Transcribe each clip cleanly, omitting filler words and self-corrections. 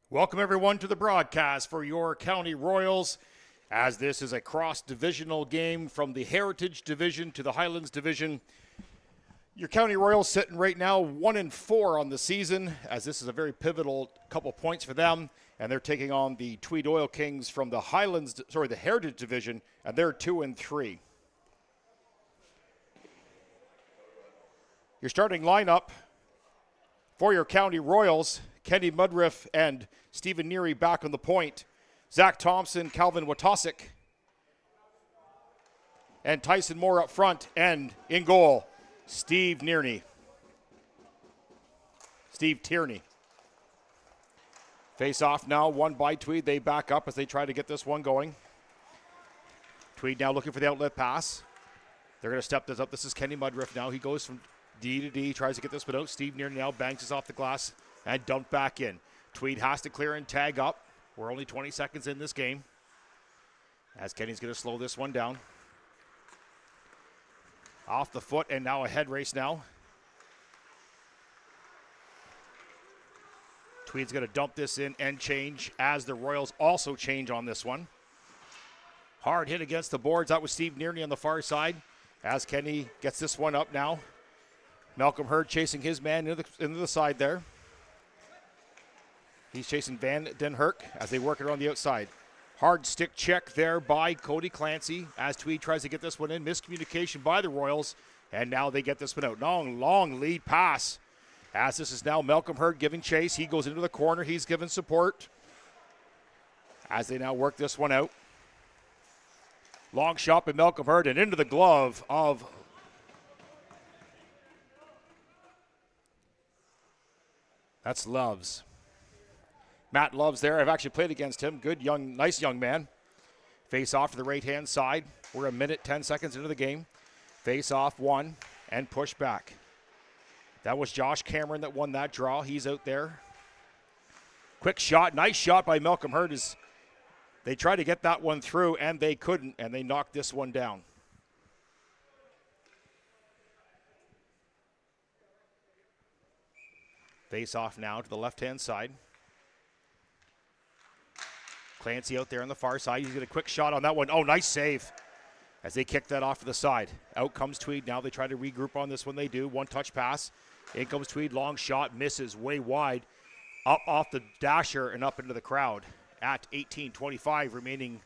Welcome everyone to the broadcast for your County Royals, as this is a cross-divisional game from the Heritage Division to the Highlands Division. Your County Royals sitting right now 1-4 on the season, as this is a very pivotal couple points for them, and they're taking on the Tweed Oil Kings from the the Heritage Division, and they're 2-3. Your starting lineup for your County Royals: Kenny Mudriff and Stephen Neary back on the point. Zach Thompson, Calvin Watosik, and Tyson Moore up front. And in goal, Steve Tierney. Face off now, won by Tweed. They back up as they try to get this one going. Tweed now looking for the outlet pass. They're going to step this up. This is Kenny Mudriff now. He goes from D to D, tries to get this one out. Steve Tierney now banks us off the glass and dumped back in. Tweed has to clear and tag up. We're only 20 seconds in this game, as Kenny's going to slow this one down. Off the foot, and now a head race now. Tweed's going to dump this in and change, as the Royals also change on this one. Hard hit against the boards. That was Steve Tierney on the far side, as Kenny gets this one up now. Malcolm Hurd chasing his man into the side there. He's chasing Van Den Herk as they work it on the outside. Hard stick check there by Cody Clancy as Tweed tries to get this one in. Miscommunication by the Royals, and now they get this one out. Long lead pass, as this is now Malcolm Hurd giving chase. He goes into the corner. He's given support as they now work this one out. Long shot by Malcolm Hurd and into the glove of Loves. Matt Loves there. I've actually played against him. Good, nice young man. Face off to the right-hand side. We're a minute, 10 seconds into the game. Face off one and push back. That was Josh Cameron that won that draw. He's out there. Quick shot. Nice shot by Malcolm Hurd. They tried to get that one through, and they couldn't, and they knocked this one down. Face off now to the left-hand side. Clancy out there on the far side. He's got a quick shot on that one. Oh, nice save as they kick that off to the side. Out comes Tweed. Now they try to regroup on this one. They do. One touch pass. In comes Tweed. Long shot. Misses way wide. Up off the dasher and up into the crowd at 18:25 remaining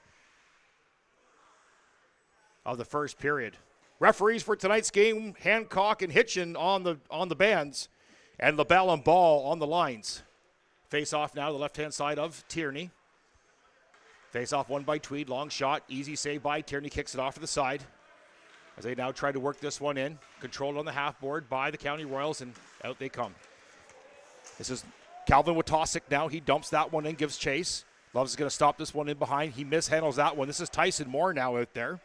of the first period. Referees for tonight's game: Hancock and Hitchin on the bands, and LaBelle and Ball on the lines. Face off now to the left-hand side of Tierney. Face off one by Tweed. Long shot. Easy save by Tierney. Kicks it off to the side as they now try to work this one in. Controlled on the half board by the County Royals, and out they come. This is Calvin Watosik now. He dumps that one in, gives chase. Loves is going to stop this one in behind. He mishandles that one. This is Tyson Moore now out there.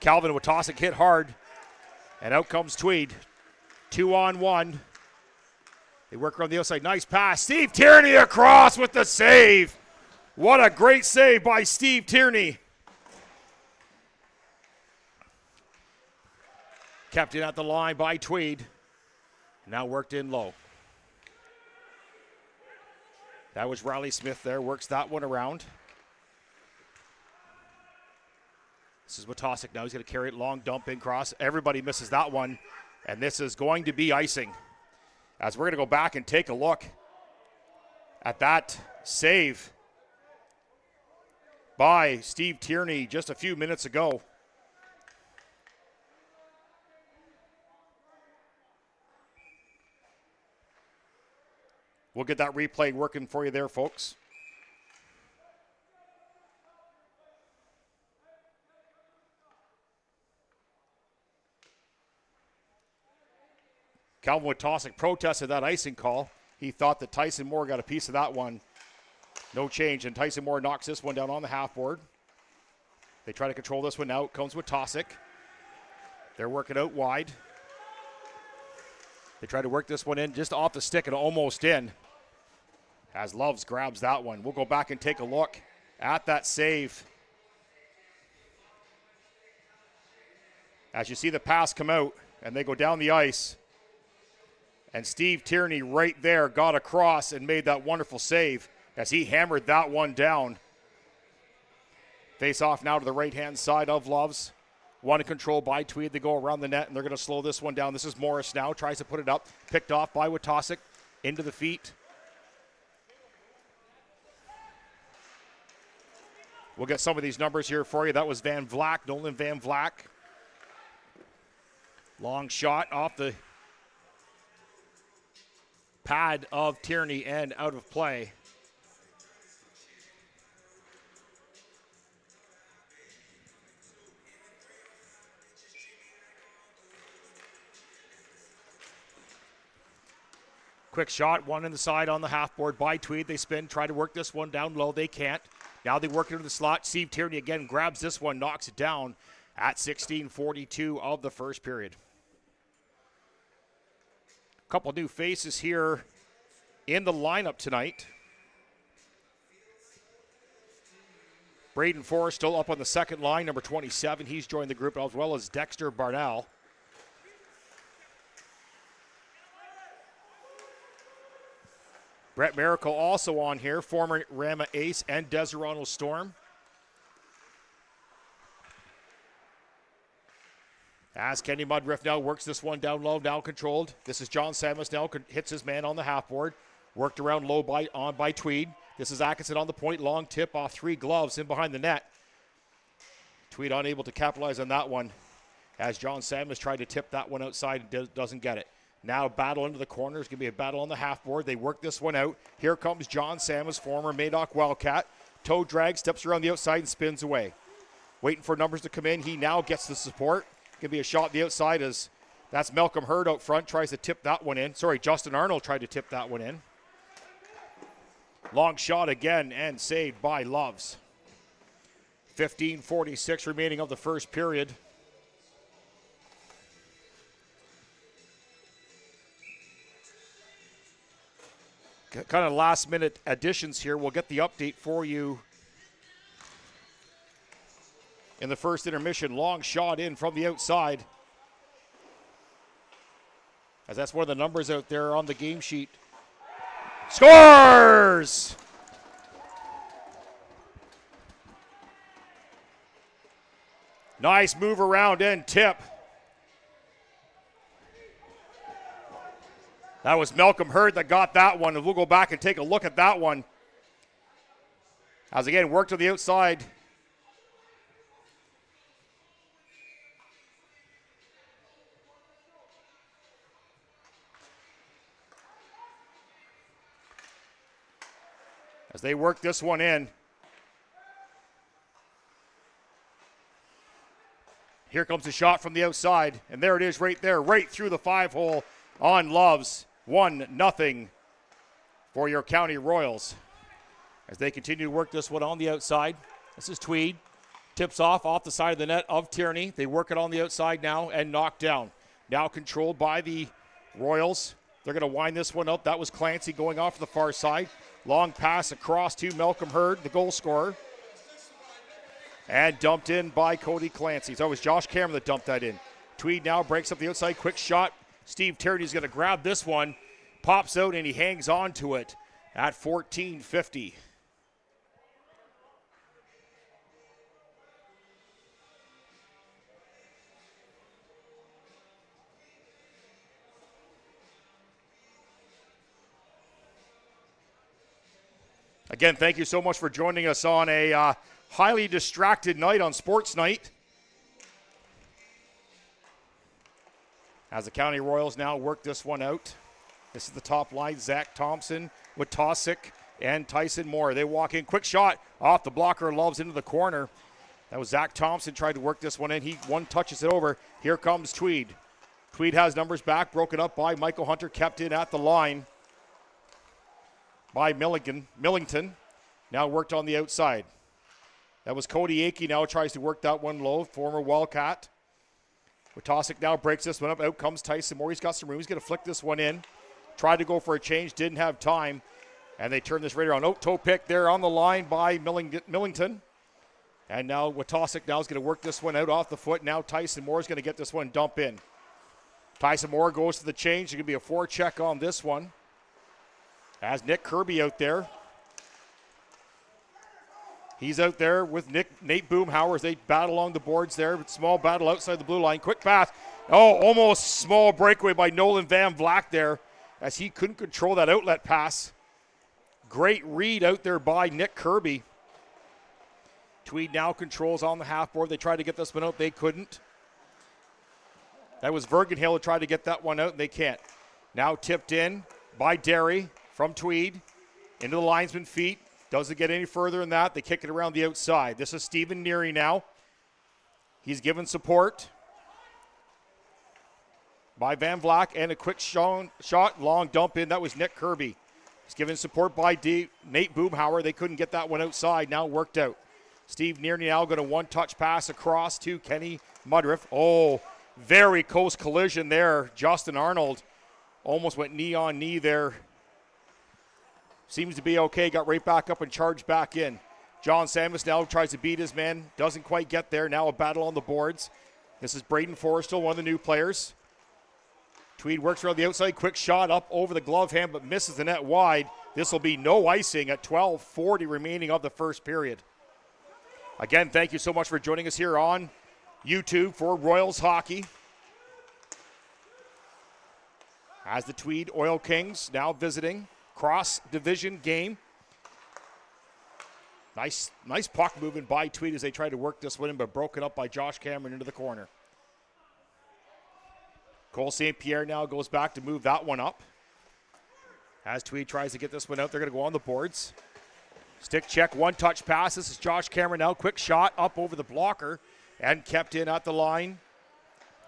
Calvin Watosik hit hard, and out comes Tweed. 2-on-1. They work around the outside. Nice pass. Steve Tierney across with the save. What a great save by Steve Tierney. Kept in at the line by Tweed. Now worked in low. That was Riley Smith there. Works that one around. This is Watosik now. He's going to carry it long, dump in cross. Everybody misses that one. And this is going to be icing, as we're going to go back and take a look at that save by Steve Tierney just a few minutes ago. We'll get that replay working for you there, folks. Calvin Watosik protested that icing call. He thought that Tyson Moore got a piece of that one. No change, and Tyson Moore knocks this one down on the half board. They try to control this one. Now comes Watosik. They're working out wide. They try to work this one in just off the stick and almost in, as Loves grabs that one. We'll go back and take a look at that save. As you see the pass come out, and they go down the ice. And Steve Tierney right there got across and made that wonderful save as he hammered that one down. Face off now to the right-hand side of Loves. One in control by Tweed. They go around the net, and they're going to slow this one down. This is Morris now. Tries to put it up. Picked off by Witosic. Into the feet. We'll get some of these numbers here for you. That was Van Vlack, Nolan Van Vlack. Long shot off the pad of Tierney and out of play. Quick shot, one in the side on the half board by Tweed. They spin, try to work this one down low. They can't. Now they work into the slot. Steve Tierney again grabs this one, knocks it down at 16:42 of the first period. Couple new faces here in the lineup tonight. Braden Forrest still up on the second line, number 27. He's joined the group, as well as Dexter Barnell. Brett Miracle also on here, former Rama ace and Deserano Storm. As Kenny Mudriff now works this one down low, now controlled. This is John Samus now, hits his man on the half board. Worked around low by Tweed. This is Atkinson on the point, long tip off 3 gloves in behind the net. Tweed unable to capitalize on that one as John Samus tried to tip that one outside and doesn't get it. Now battle into the corner. It's going to be a battle on the half board. They work this one out. Here comes John Samus, former Madoc Wildcat. Toe drag, steps around the outside and spins away. Waiting for numbers to come in. He now gets the support. Going to be a shot the outside as that's Malcolm Hurd out front. Tries to tip that one in. Sorry, Justin Arnold tried to tip that one in. Long shot again and saved by Loves. 15:46 remaining of the first period. Kind of last minute additions here. We'll get the update for you in the first intermission. Long shot in from the outside, as that's one of the numbers out there on the game sheet. Scores! Nice move around and tip. That was Malcolm Hurd that got that one, and we'll go back and take a look at that one. As again, worked to the outside. As they work this one in. Here comes the shot from the outside, and there it is right there, right through the 5-hole on Loves. 1-0 for your County Royals. As they continue to work this one on the outside. This is Tweed. Tips off the side of the net of Tierney. They work it on the outside now and knocked down. Now controlled by the Royals. They're going to wind this one up. That was Clancy going off the far side. Long pass across to Malcolm Hurd, the goal scorer. And dumped in by Cody Clancy. So it was Josh Cameron that dumped that in. Tweed now breaks up the outside. Quick shot. Steve Tierney's going to grab this one. Pops out and he hangs on to it at 14:50. Again, thank you so much for joining us on a highly distracted night on Sports Night. As the County Royals now work this one out. This is the top line, Zach Thompson, Witosic, and Tyson Moore. They walk in, quick shot off the blocker, Loves into the corner. That was Zach Thompson tried to work this one in. He touches it over. Here comes Tweed. Tweed has numbers back, broken up by Michael Hunter, kept in at the line by Millington. Now worked on the outside. That was Cody Akey, now tries to work that one low, former Wildcat. Witosic now breaks this one up. Out comes Tyson Moore. He's got some room. He's going to flick this one in. Tried to go for a change. Didn't have time. And they turn this right around. Oh, toe pick there on the line by Millington. And now Witosic now is going to work this one out off the foot. Now Tyson Moore is going to get this one dump in. Tyson Moore goes to the change. It's going to be a forecheck on this one. As Nick Kirby out there. He's out there with Nate Boomhauer as they battle along the boards there. Small battle outside the blue line. Quick pass. Oh, almost small breakaway by Nolan Van Vleck there as he couldn't control that outlet pass. Great read out there by Nick Kirby. Tweed now controls on the half board. They tried to get this one out. They couldn't. That was Vergenhill who tried to get that one out, and they can't. Now tipped in by Derry from Tweed into the linesman feet. Doesn't get any further than that. They kick it around the outside. This is Stephen Neary now. He's given support by Van Vleck and a quick shot, long dump in. That was Nick Kirby. He's given support by Nate Boomhauer. They couldn't get that one outside. Now worked out. Steve Neary now got a one-touch pass across to Kenny Mudriff. Oh, very close collision there. Justin Arnold almost went knee on knee there. Seems to be okay. Got right back up and charged back in. John Samus now tries to beat his man. Doesn't quite get there. Now a battle on the boards. This is Braden Forrestal, one of the new players. Tweed works around the outside. Quick shot up over the glove hand, but misses the net wide. This will be no icing at 12:40 remaining of the first period. Again, thank you so much for joining us here on YouTube for Royals Hockey. As the Tweed Oil Kings now visiting. Cross-division game. Nice puck movement by Tweed as they tried to work this one in, but broken up by Josh Cameron into the corner. Cole St. Pierre now goes back to move that one up. As Tweed tries to get this one out, they're going to go on the boards. Stick check, one-touch pass. This is Josh Cameron now. Quick shot up over the blocker and kept in at the line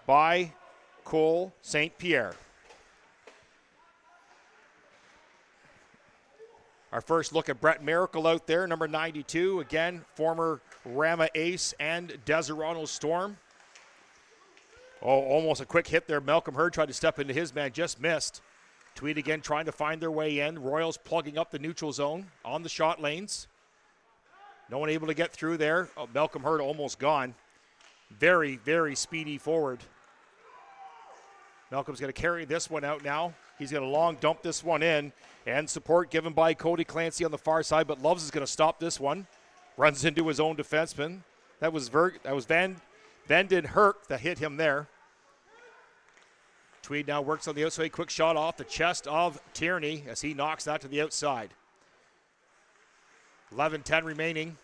by Cole St. Pierre. Our first look at Brett Miracle out there, number 92. Again, former Rama Ace and Deserano Storm. Oh, almost a quick hit there. Malcolm Hurd tried to step into his man, just missed. Tweed again trying to find their way in. Royals plugging up the neutral zone on the shot lanes. No one able to get through there. Oh, Malcolm Hurd almost gone. Very, very speedy forward. Malcolm's going to carry this one out now. He's going to long dump this one in. And support given by Cody Clancy on the far side, but Loves is going to stop this one. Runs into his own defenseman. That was Van den Herk that hit him there. Tweed now works on the outside. Quick shot off the chest of Tierney as he knocks that to the outside. 11-10 remaining.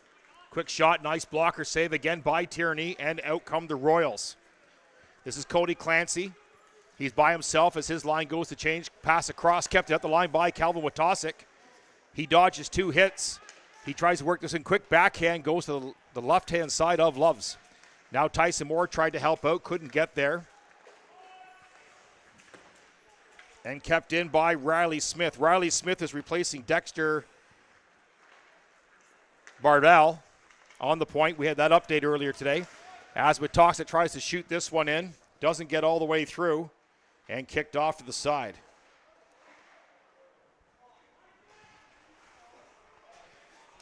Quick shot, nice blocker save again by Tierney, and out come the Royals. This is Cody Clancy. He's by himself as his line goes to change. Pass across, kept it at the line by Calvin Watosic. He dodges two hits. He tries to work this in quick backhand, goes to the left-hand side of Loves. Now Tyson Moore tried to help out, couldn't get there. And kept in by Riley Smith. Riley Smith is replacing Dexter Bardell on the point. We had that update earlier today. As Watosic tries to shoot this one in, doesn't get all the way through. And kicked off to the side.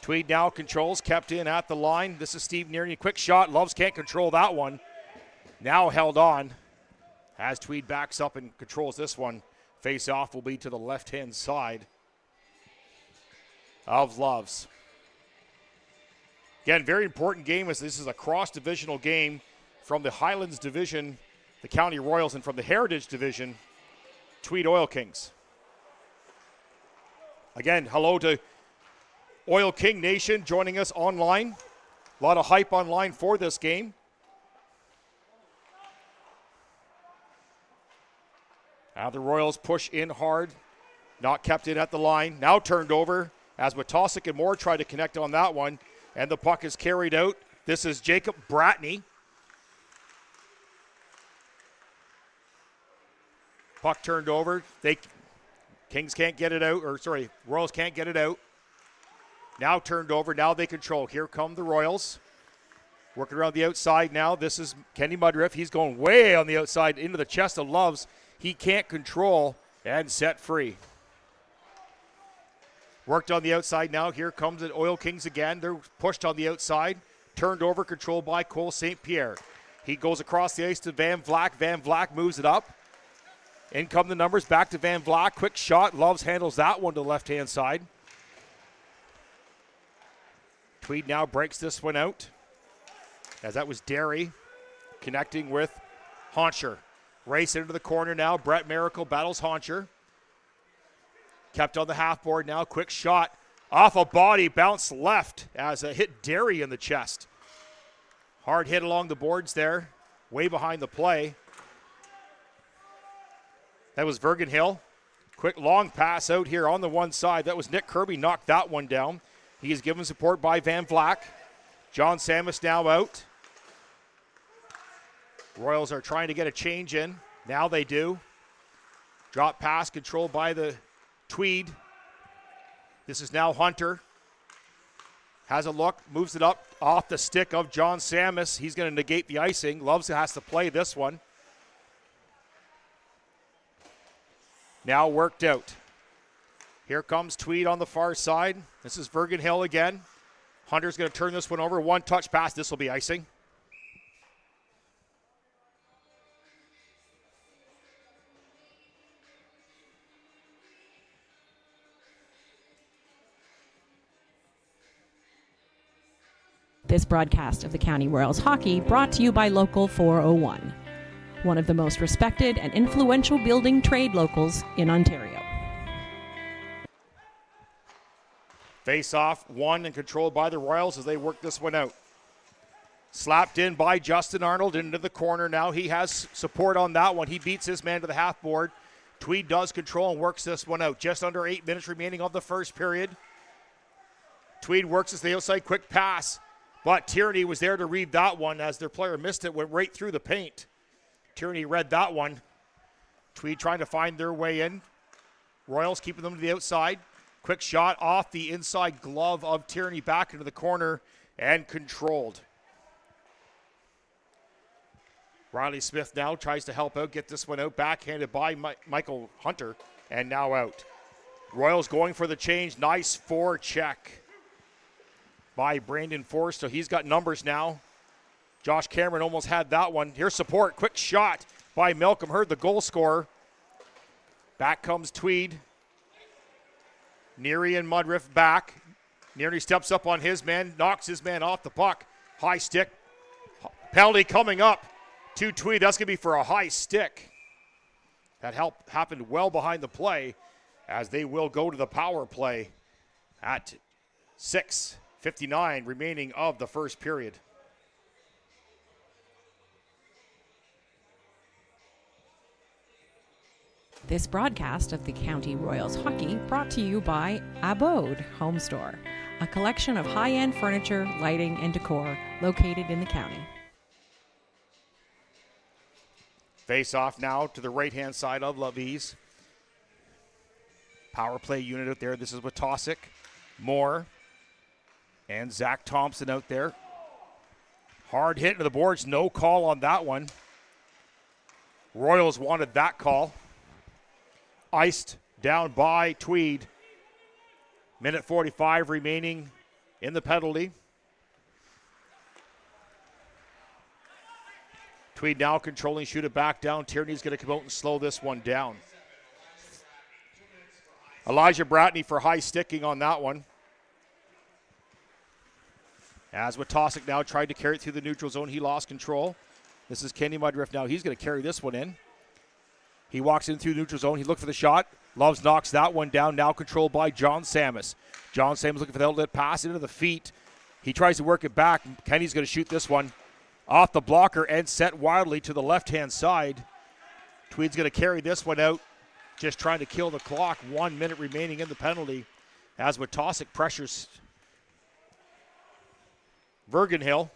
Tweed now controls, kept in at the line. This is Steve Neary. Quick shot. Loves can't control that one. Now held on as Tweed backs up and controls this one. Face off will be to the left-hand side of Loves. Again, very important game as this is a cross-divisional game from the Highlands Division, the County Royals, and from the Heritage Division, Tweed Oil Kings. Again, hello to Oil King Nation joining us online. A lot of hype online for this game. Now the Royals push in hard, not kept in at the line. Now turned over as Watosic and Moore try to connect on that one, and the puck is carried out. This is Jacob Bratney. Puck turned over. Kings can't get it out, Royals can't get it out. Now turned over. Now they control. Here come the Royals. Working around the outside now. This is Kenny Mudriff. He's going way on the outside into the chest of Loves. He can't control and set free. Worked on the outside now. Here comes the Oil Kings again. They're pushed on the outside. Turned over, controlled by Cole St. Pierre. He goes across the ice to Van Vleck. Van Vleck moves it up. In come the numbers, back to Van Vlock. Quick shot. Loves handles that one to the left-hand side. Tweed now breaks this one out. As that was Derry connecting with Hauncher. Race into the corner now. Brett Miracle battles Hauncher. Kept on the half board now. Quick shot. Off a body. Bounce left as it hit Derry in the chest. Hard hit along the boards there. Way behind the play. That was Vergenhill. Quick long pass out here on the one side. That was Nick Kirby knocked that one down. He is given support by Van Vlock. John Samus now out. Royals are trying to get a change in. Now they do. Drop pass controlled by the Tweed. This is now Hunter. Has a look, moves it up off the stick of John Samus. He's going to negate the icing. Loves has to play this one. Now worked out. Here comes Tweed on the far side. This is Vergenhill again. Hunter's going to turn this one over. One touch pass. This will be icing. This broadcast of the County Royals hockey brought to you by Local 401, one of the most respected and influential building trade locals in Ontario. Face-off won and controlled by the Royals as they work this one out. Slapped in by Justin Arnold into the corner. Now he has support on that one. He beats his man to the half board. Tweed does control and works this one out. Just under 8 minutes remaining of the first period. Tweed works as the outside quick pass. But Tierney was there to read that one as their player missed it, went right through the paint. Tierney read that one. Tweed trying to find their way in. Royals keeping them to the outside. Quick shot off the inside glove of Tierney back into the corner and controlled. Riley Smith now tries to help out, get this one out. Backhanded by Michael Hunter and now out. Royals going for the change. Nice forecheck by Brandon Forrest, so he's got numbers now. Josh Cameron almost had that one. Here's support. Quick shot by Malcolm Hurd, the goal scorer. Back comes Tweed. Neary and Mudriff back. Neary steps up on his man, knocks his man off the puck. High stick. Penalty coming up to Tweed. That's going to be for a high stick. That happened well behind the play as they will go to the power play at 6:59 remaining of the first period. This broadcast of the County Royals hockey brought to you by Abode Home Store, a collection of high-end furniture, lighting, and decor located in the county. Face off now to the right-hand side of Lavies. Power play unit out there. This is Watosic, Moore, and Zach Thompson out there. Hard hit into the boards. No call on that one. Royals wanted that call. Iced down by Tweed. Minute 45 remaining in the penalty. Tweed now controlling, shoot it back down. Tierney's going to come out and slow this one down. Elijah Bratney for high sticking on that one. As Watosic now tried to carry it through the neutral zone, he lost control. This is Kenny Mudriff now. He's going to carry this one in. He walks in through the neutral zone. He looked for the shot. Loves knocks that one down, now controlled by John Samus. John Samus looking for the outlet pass into the feet. He tries to work it back. Kenny's going to shoot this one off the blocker and set wildly to the left-hand side. Tweed's going to carry this one out, just trying to kill the clock. 1 minute remaining in the penalty as Watosic pressures Vergenhill.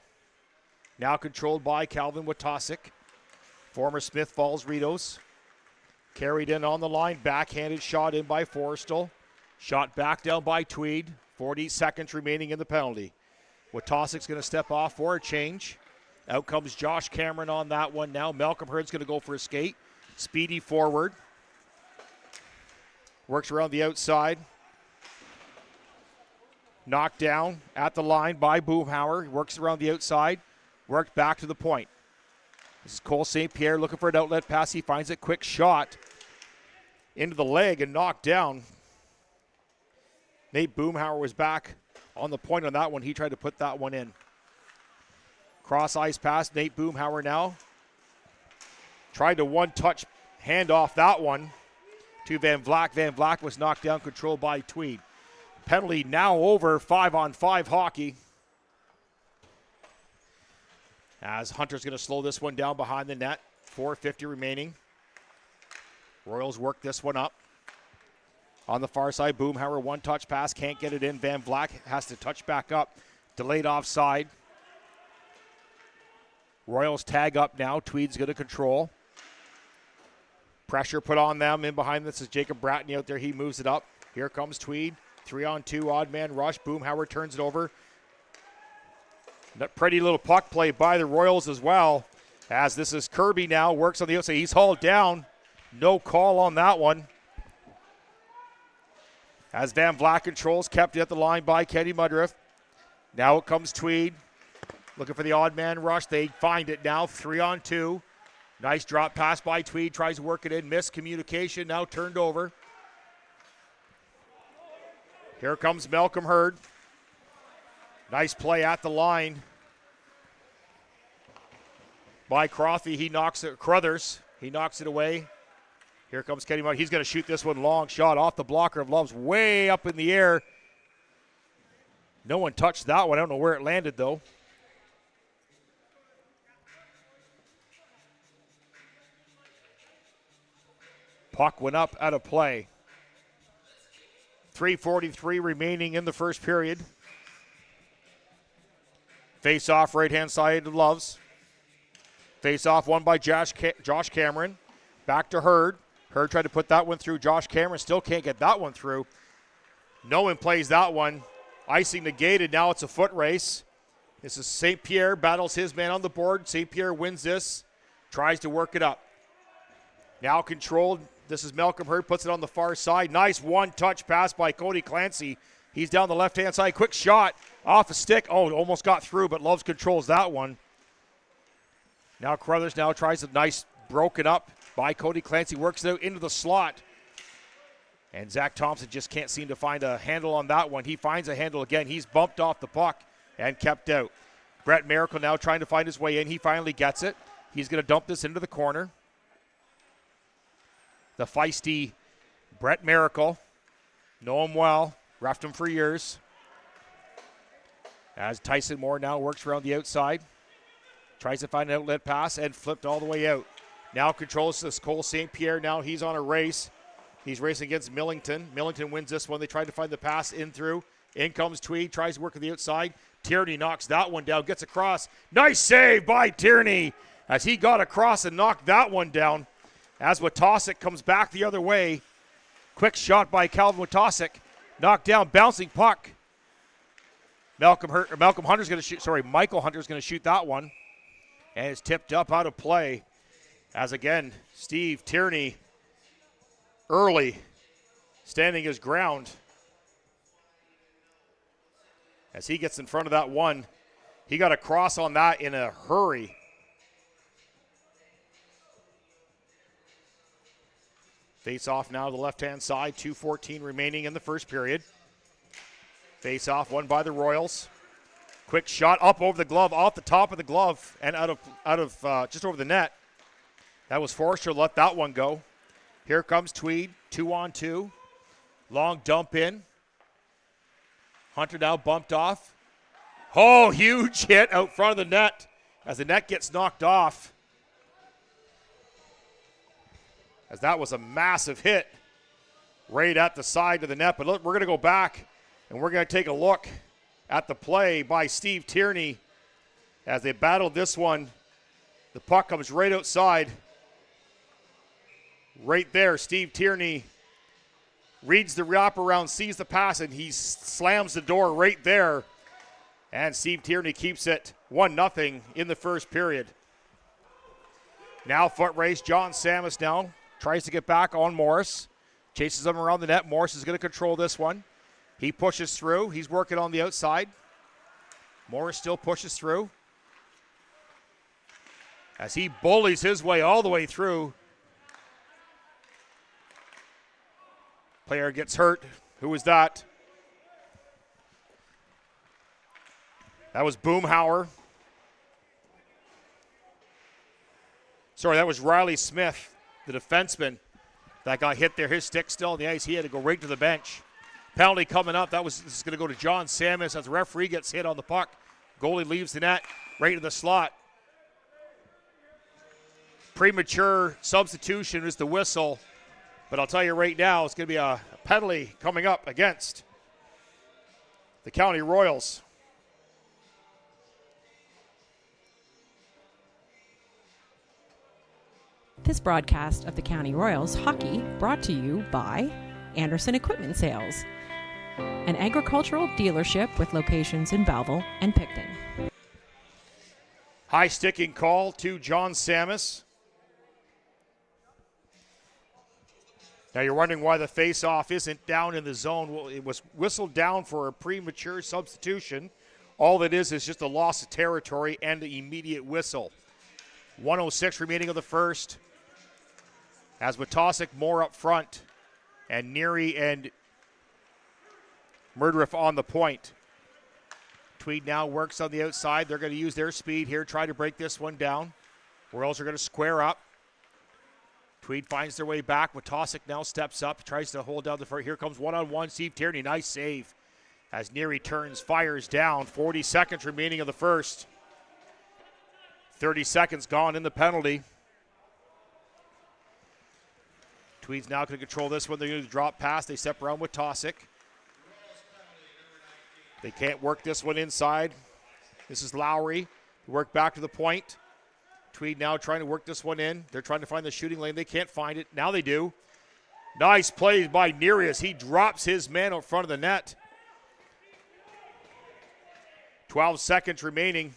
Now controlled by Calvin Watosic. Former Smith Falls Ritos. Carried in on the line, backhanded shot in by Forrestal. Shot back down by Tweed. 40 seconds remaining in the penalty. Watosic's going to step off for a change. Out comes Josh Cameron on that one now. Malcolm Hurd's going to go for a skate. Speedy forward. Works around the outside. Knocked down at the line by Boomhauer. Works around the outside. Worked back to the point. This is Cole St. Pierre looking for an outlet pass. He finds it. Quick shot into the leg and knocked down. Nate Boomhauer was back on the point on that one. He tried to put that one in. Cross ice pass, Nate Boomhauer now. Tried to one-touch hand off that one to Van Vlak. Van Vlak was knocked down, controlled by Tweed. Penalty now over, 5-on-5 hockey. As Hunter's going to slow this one down behind the net. 4:50 remaining. Royals work this one up. On the far side, Boomhauer, one-touch pass, can't get it in. Van Vlak has to touch back up. Delayed offside. Royals tag up now. Tweed's going to control. Pressure put on them in behind. This is Jacob Bratney out there. He moves it up. Here comes Tweed. 3-on-2, odd man rush. Boomhauer turns it over. That pretty little puck play by the Royals as well. As this is Kirby now, works on the outside. He's hauled down. No call on that one. As Van Vlak controls, kept it at the line by Kenny Mudriff. Now it comes Tweed. Looking for the odd man rush. They find it now. 3-on-2. Nice drop pass by Tweed. Tries to work it in. Miscommunication. Now turned over. Here comes Malcolm Hurd. Nice play at the line by Crothy. He knocks it. Crothers. He knocks it away. Here comes Kenny Mudriff. He's going to shoot this one. Long shot off the blocker of Love's, way up in the air. No one touched that one. I don't know where it landed, though. Puck went up out of play. 3:43 remaining in the first period. Face off right-hand side of Loves. Face off won by Josh Cameron. Back to Hurd. Hurd tried to put that one through. Josh Cameron still can't get that one through. No one plays that one. Icing negated. Now it's a foot race. This is St. Pierre. Battles his man on the board. St. Pierre wins this. Tries to work it up. Now controlled. This is Malcolm Hurd. Puts it on the far side. Nice one-touch pass by Cody Clancy. He's down the left-hand side. Quick shot off a stick. Oh, almost got through, but Loves controls that one. Now Crothers now tries a nice broken up by Cody Clancy. Works it out into the slot. And Zach Thompson just can't seem to find a handle on that one. He finds a handle again. He's bumped off the puck and kept out. Brett Miracle now trying to find his way in. He finally gets it. He's going to dump this into the corner. The feisty Brett Miracle. Know him well. Reffed him for years. As Tyson Moore now works around the outside. Tries to find an outlet pass and flipped all the way out. Now controls this Cole St. Pierre. Now he's on a race. He's racing against Millington. Millington wins this one. They tried to find the pass in through. In comes Tweed. Tries to work on the outside. Tierney knocks that one down. Gets across. Nice save by Tierney as he got across and knocked that one down. As Witosick comes back the other way. Quick shot by Calvin Witosick. Knocked down. Bouncing puck. Michael Hunter's going to shoot that one. And it's tipped up out of play. As again, Steve Tierney early standing his ground. As he gets in front of that one. He got a cross on that in a hurry. Face off now to the left-hand side. 2:14 remaining in the first period. Face off won by the Royals. Quick shot up over the glove, off the top of the glove, and out of just over the net. That was Forrester. Let that one go. Here comes Tweed. 2-on-2. Long dump in. Hunter now bumped off. Oh, huge hit out front of the net as the net gets knocked off. As that was a massive hit right at the side of the net. But look, we're going to go back and we're going to take a look at the play by Steve Tierney as they battled this one. The puck comes right outside. Right there, Steve Tierney reads the wraparound, sees the pass, and he slams the door right there. And Steve Tierney keeps it 1-0 in the first period. Now foot race, John Samus now tries to get back on Morris. Chases him around the net. Morris is going to control this one. He pushes through. He's working on the outside. Morris still pushes through. As he bullies his way all the way through. Player gets hurt. Who was that? That was Boomhauer. Sorry, that was Riley Smith, the defenseman, that got hit there. His stick still on the ice. He had to go right to the bench. Penalty coming up. This is going to go to John Samus as the referee gets hit on the puck. Goalie leaves the net right in the slot. Premature substitution is the whistle. But I'll tell you right now, it's going to be a penalty coming up against the County Royals. This broadcast of the County Royals hockey brought to you by Anderson Equipment Sales, an agricultural dealership with locations in Belleville and Picton. High sticking call to John Samus. Now you're wondering why the face-off isn't down in the zone. Well, it was whistled down for a premature substitution. All that is just a loss of territory and the immediate whistle. 1:06 remaining of the first. As Wetosik more up front, and Neary and Murdriff on the point. Tweed now works on the outside. They're going to use their speed here, try to break this one down. Royals are going to square up. Tweed finds their way back. Wetosik now steps up, tries to hold down the front. Here comes one-on-one Steve Tierney. Nice save as Neary turns, fires down. 40 seconds remaining of the first. 30 seconds gone in the penalty. Tweed's now going to control this one. They're going to drop pass. They step around with Tosick. They can't work this one inside. This is Lowry. Work back to the point. Tweed now trying to work this one in. They're trying to find the shooting lane. They can't find it. Now they do. Nice play by Neary as he drops his man in front of the net. 12 seconds remaining.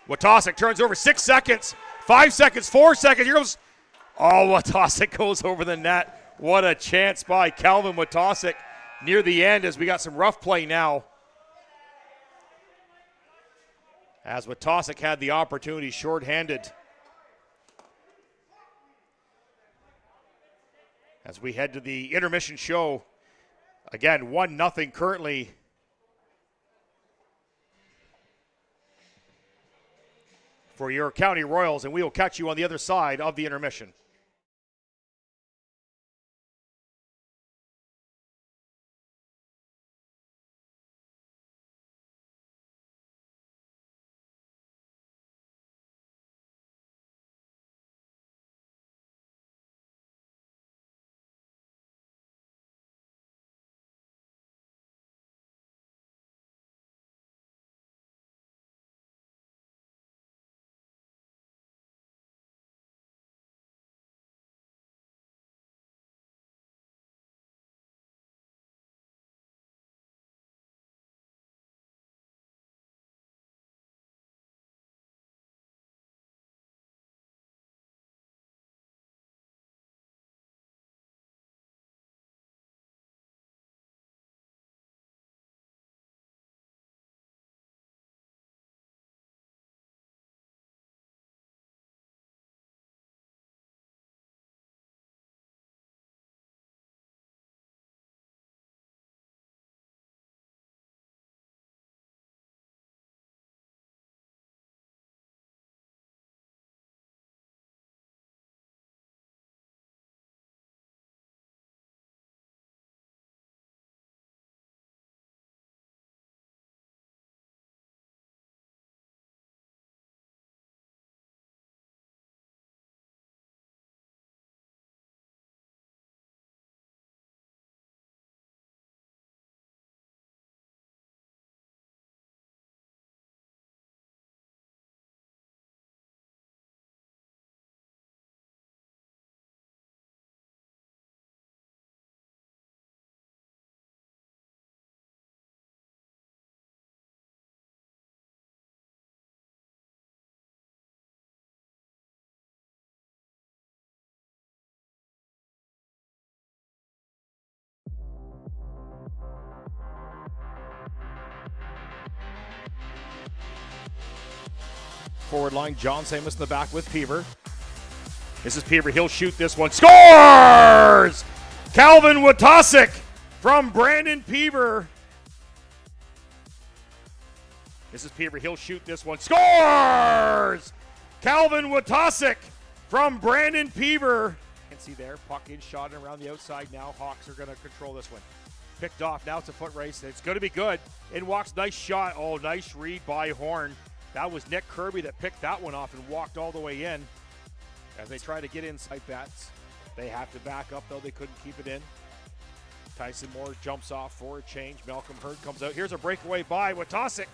Wetosik turns over. 6 seconds. 5 seconds, 4 seconds. Here goes. Oh, Wetosik goes over the net. What a chance by Calvin Wetosik near the end as we got some rough play now. As Wetosik had the opportunity, shorthanded. As we head to the intermission show. Again, 1-0 currently. For your County Royals, and we will catch you on the other side of the intermission. Forward line, John Samus in the back with Peaver. This is Peaver. He'll shoot this one. Scores! Calvin Watasic from Brandon Peaver. This is Peaver. He'll shoot this one. Scores! Calvin Watasic from Brandon Peaver. And see there, puck in, shot around the outside now. Hawks are going to control this one. Picked off. Now it's a foot race. It's going to be good. In walks. Nice shot. Oh, nice read by Horn. That was Nick Kirby that picked that one off and walked all the way in. As they try to get inside bats, they have to back up, though they couldn't keep it in. Tyson Moore jumps off for a change. Malcolm Hurd comes out. Here's a breakaway by Watasic.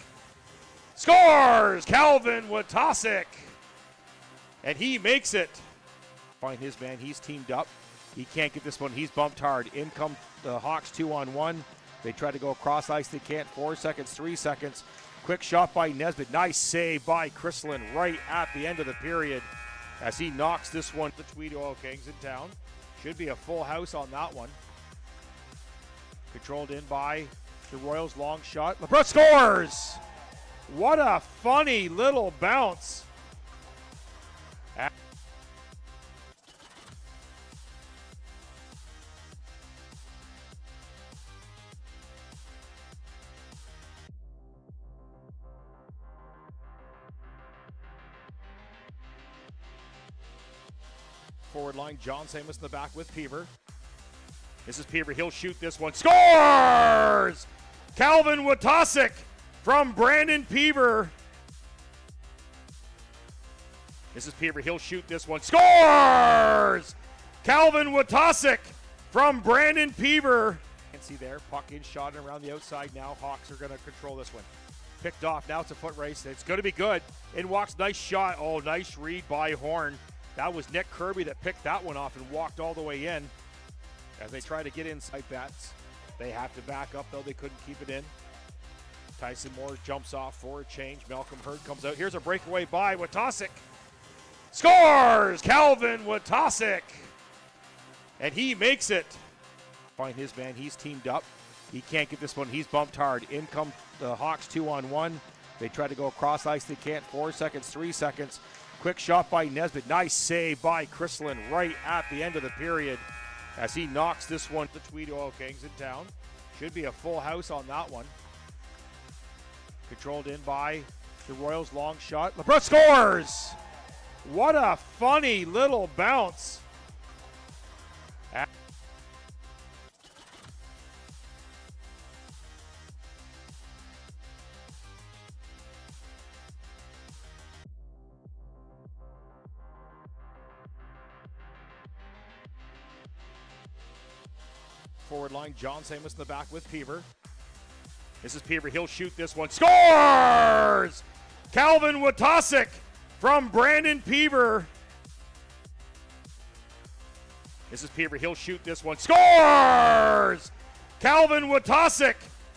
Scores! Calvin Watasic. And he makes it. Find his man. He's teamed up. He can't get this one. He's bumped hard. In come the Hawks 2-on-1. They try to go across ice. They can't. 4 seconds, 3 seconds. Quick shot by Nesbitt. Nice save by Chrislin right at the end of the period as he knocks this one. The Tweed Oil Kings in town. Should be a full house on that one. Controlled in by the Royals. Long shot. LeBron scores! What a funny little bounce. Forward line, John Samus in the back with Peaver. This is Peaver. He'll shoot this one. Scores! Calvin Watasic from Brandon Peaver. This is Peaver. He'll shoot this one. Scores! Calvin Watasic from Brandon Peaver. And see there, puck in, shot around the outside now. Hawks are going to control this one. Picked off. Now it's a foot race. It's going to be good. In walks. Nice shot. Oh, nice read by Horn. That was Nick Kirby that picked that one off and walked all the way in. As they try to get inside bats, they have to back up, though they couldn't keep it in. Tyson Moore jumps off for a change. Malcolm Hurd comes out. Here's a breakaway by Watasic. Scores! Calvin Watasic. And he makes it. Find his man. He's teamed up. He can't get this one. He's bumped hard. In come the Hawks 2-on-1. They try to go across ice. They can't. 4 seconds, 3 seconds. Quick shot by Nesbitt. Nice save by Chrislin right at the end of the period as he knocks this one. The Tweed Oil Kings in town. Should be a full house on that one. Controlled in by the Royals. Long shot. LeBron scores! What a funny little bounce. Forward line, John Samus in the back with Peaver. This is Peaver. He'll shoot this one. Scores! Calvin Watasic from Brandon Peaver. This is Peaver. He'll shoot this one. Scores! Calvin Watasic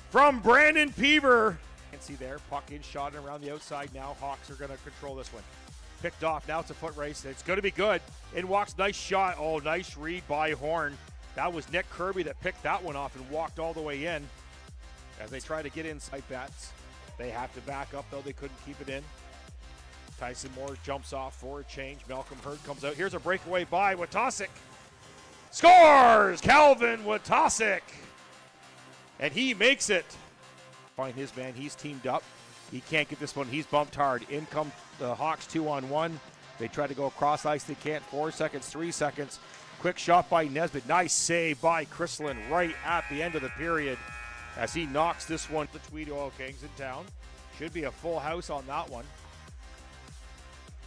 from Brandon Peaver. And see there, puck in, shot around the outside now. Hawks are going to control this one. Picked off. Now it's a foot race. It's going to be good. In walks. Nice shot. Oh, nice read by Horn. That was Nick Kirby that picked that one off and walked all the way in. As they try to get inside bats, they have to back up, though they couldn't keep it in. Tyson Moore jumps off for a change. Malcolm Hurd comes out. Here's a breakaway by Watasic. Scores! Calvin Watasic. And he makes it. Find his man. He's teamed up. He can't get this one. He's bumped hard. In come the Hawks 2-on-1. They try to go across ice. They can't. 4 seconds, 3 seconds. Quick shot by Nesbitt. Nice save by Chrislin right at the end of the period as he knocks this one. The Tweed Oil Kings in town. Should be a full house on that one.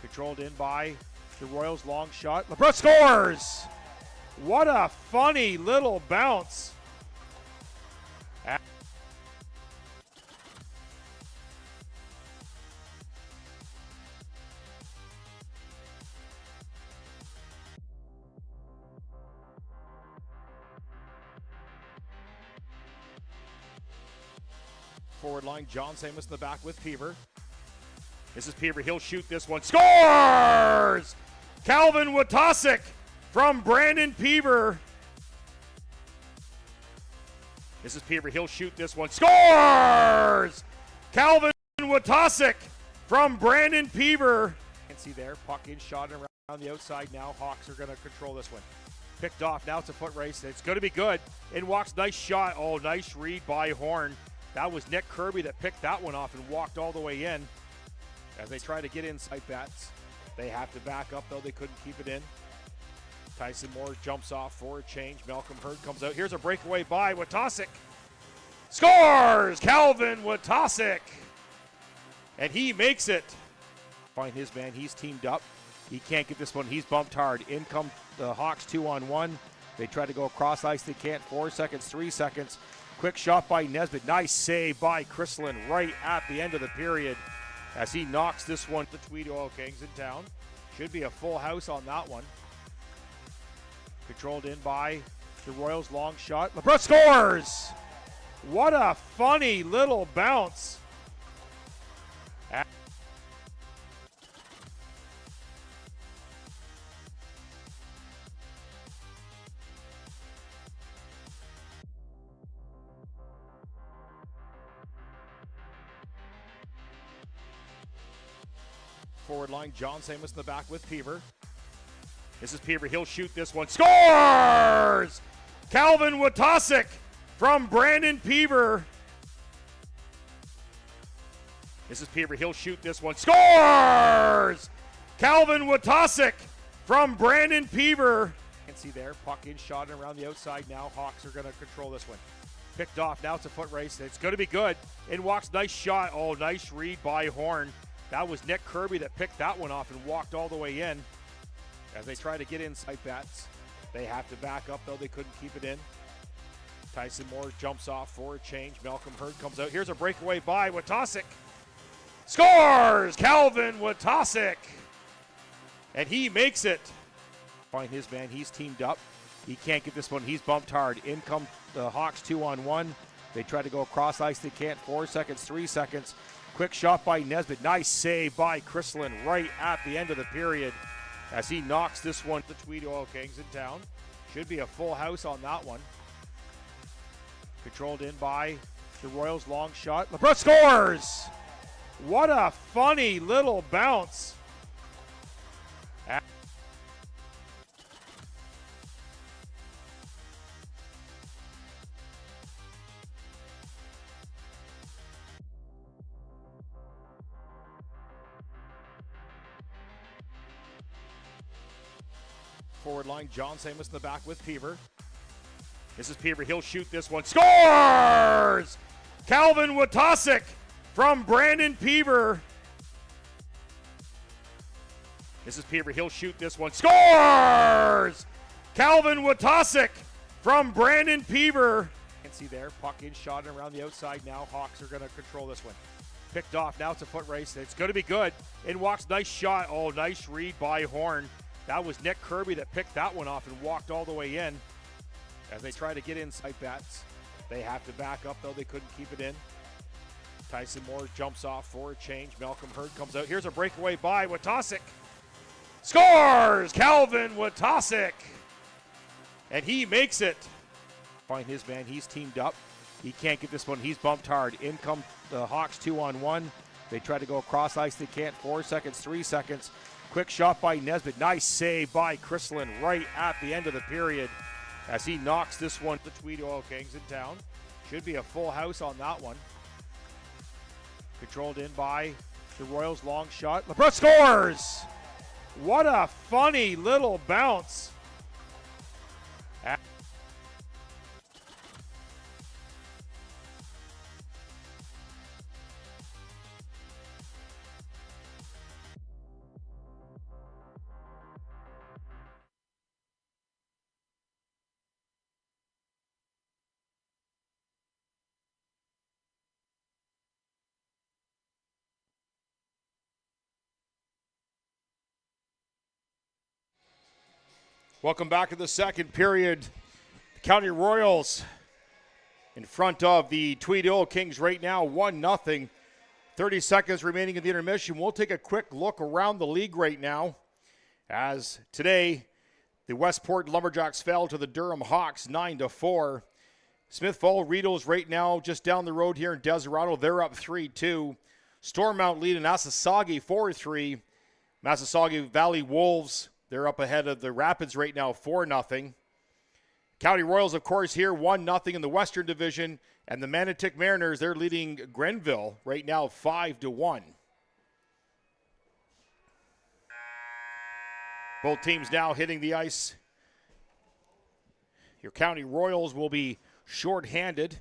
Controlled in by the Royals. Long shot. LeBron scores! What a funny little bounce. Forward line, John Samus in the back with Peaver. This is Peaver. He'll shoot this one. Scores! Calvin Watasic from Brandon Peaver. This is Peaver. He'll shoot this one. Scores! Calvin Watasic from Brandon Peaver. And see there, puck in, shot around. On the outside now, Hawks are going to control this one. Picked off, now it's a foot race. It's going to be good. In walks, nice shot. Oh, nice read by Horn. That was Nick Kirby that picked that one off and walked all the way in. As they try to get inside bats, they have to back up, though they couldn't keep it in. Tyson Moore jumps off for a change. Malcolm Hurd comes out. Here's a breakaway by Watasic. Scores! Calvin Watasic! And he makes it. Find his man. He's teamed up. He can't get this one. He's bumped hard. In come the Hawks 2-on-1. They try to go across ice. They can't. 4 seconds, 3 seconds. Quick shot by Nesbitt. Nice save by Chrislin right at the end of the period as he knocks this one. The Tweed Oil Kings in town. Should be a full house on that one. Controlled in by the Royals. Long shot. LeBron scores! What a funny little bounce. Forward line, John Samus in the back with Peaver. This is Peaver. He'll shoot this one. Scores! Calvin Watasic from Brandon Peaver. This is Peaver. He'll shoot this one. Scores! Calvin Watasic from Brandon Peaver. You can see there, puck in, shot around the outside now. Hawks are going to control this one. Picked off, now it's a foot race. It's going to be good. In walks, nice shot. Oh, nice read by Horn. That was Nick Kirby that picked that one off and walked all the way in. As they try to get inside bats, they have to back up, though they couldn't keep it in. Tyson Moore jumps off for a change. Malcolm Hurd comes out. Here's a breakaway by Watasic. Scores! Calvin Watasic! And he makes it. Find his man. He's teamed up. He can't get this one. He's bumped hard. In come the Hawks 2-on-1. They try to go across ice. They can't. 4 seconds, 3 seconds. Quick shot by Nesbitt. Nice save by Chrislin right at the end of the period as he knocks this one. The Tweed Oil Kings in town. Should be a full house on that one. Controlled in by the Royals. Long shot. LeBron scores! What a funny little bounce. Forward line, John Samus in the back with Peaver. This is Peaver. He'll shoot this one. Scores! Calvin Watasic from Brandon Peaver. This is Peaver. He'll shoot this one. Scores! Calvin Watasic from Brandon Peaver. You can see there, puck in, shot around the outside now. Hawks are going to control this one. Picked off, now it's a foot race. It's going to be good. In walks, nice shot. Oh, nice read by Horn. That was Nick Kirby that picked that one off and walked all the way in. As they try to get inside bats, they have to back up, though they couldn't keep it in. Tyson Moore jumps off for a change. Malcolm Hurd comes out. Here's a breakaway by Watasic. Scores! Calvin Watasic! And he makes it. Find his man. He's teamed up. He can't get this one. He's bumped hard. In come the Hawks 2-on-1. They try to go across ice. They can't. 4 seconds, 3 seconds. Quick shot by Nesbitt. Nice save by Chrislin right at the end of the period as he knocks this one. The Tweed Oil Kings in town. Should be a full house on that one. Controlled in by the Royals. Long shot. LeBron scores! What a funny little bounce. Welcome back to the second period. The County Royals in front of the Tweed Oil Kings right now, 1-0. 30 seconds remaining in the intermission. We'll take a quick look around the league right now as today the Westport Lumberjacks fell to the Durham Hawks 9-4. Smith Fall Rideau's right now just down the road here in Deserato. They're up 3-2. Stormont lead in Assasagi 4-3. Massasauga Valley Wolves They're up ahead of the Rapids right now, 4-0. County Royals, of course, here 1-0 in the Western Division. And the Manotick Mariners, they're leading Grenville right now 5-1. Both teams now hitting the ice. Your County Royals will be shorthanded.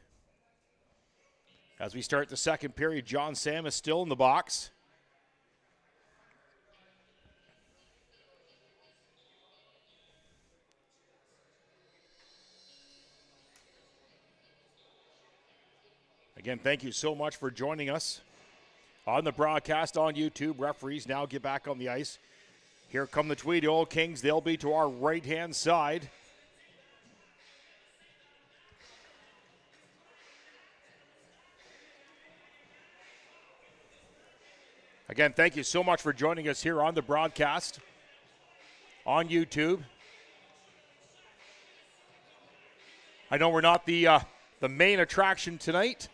As we start the second period, John Sam is still in the box. Again, thank you so much for joining us on the broadcast on YouTube. Referees now get back on the ice. Here come the Tweed Oil Kings. They'll be to our right-hand side. Again, thank you so much for joining us here on the broadcast on YouTube. I know we're not the main attraction tonight.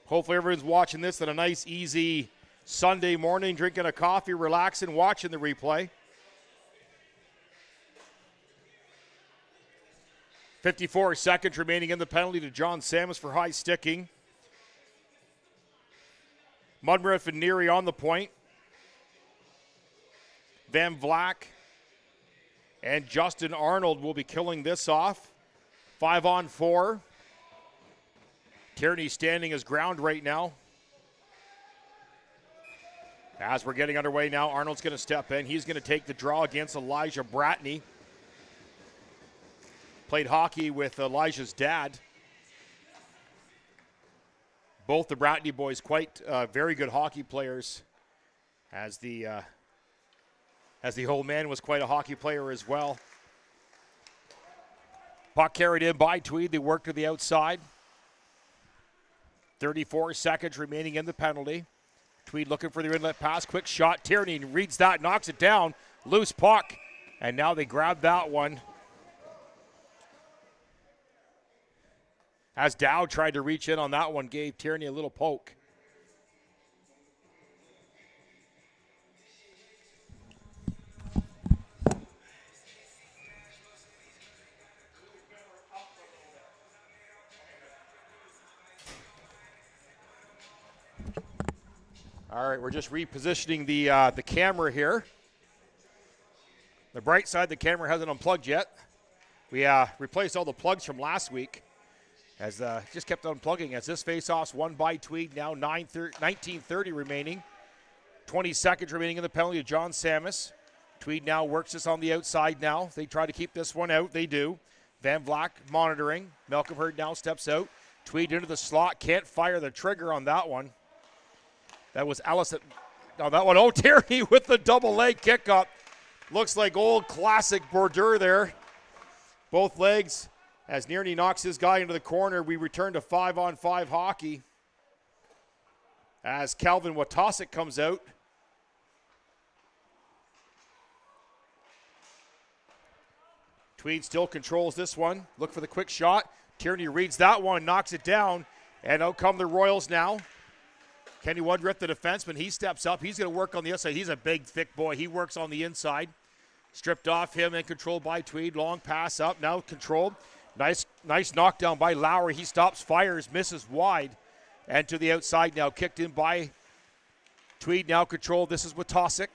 Hopefully everyone's watching this on a nice, easy Sunday morning, drinking a coffee, relaxing, watching the replay. 54 seconds remaining in the penalty to John Samus for high sticking. Mudriff and Neary on the point. Van Vlack and Justin Arnold will be killing this off. 5-on-4. Tierney standing his ground right now. As we're getting underway now, Arnold's going to step in. He's going to take the draw against Elijah Bratney. Played hockey with Elijah's dad. Both the Bratney boys quite very good hockey players, as the old man was quite a hockey player as well. Puck carried in by Tweed. They work to the outside. 34 seconds remaining in the penalty. Tweed looking for the inlet pass. Quick shot. Tierney reads that, knocks it down. Loose puck. And now they grab that one. As Dow tried to reach in on that one, gave Tierney a little poke. All right, we're just repositioning the camera here. The bright side, the camera hasn't unplugged yet. We replaced all the plugs from last week, as just kept unplugging as this faceoff's won by Tweed. Now 19:30 remaining. 20 seconds remaining in the penalty of John Samus. Tweed now works this on the outside now. They try to keep this one out. They do. Van Vlack monitoring. Malcolm Hurd now steps out. Tweed into the slot. Can't fire the trigger on that one. That was Ellis on that one. Oh, Tierney with the double leg kick up. Looks like old classic Bordeaux there. Both legs as Nearney knocks his guy into the corner. We return to 5-on-5 hockey as Calvin Watosic comes out. Tweed still controls this one. Look for the quick shot. Tierney reads that one, knocks it down, and out come the Royals now. Kenny Woodruff, the defenseman, he steps up. He's going to work on the outside. He's a big, thick boy. He works on the inside. Stripped off him and controlled by Tweed. Long pass up, now controlled. Nice knockdown by Lowry. He stops, fires, misses wide. And to the outside now, kicked in by Tweed, now controlled. This is with Tosic.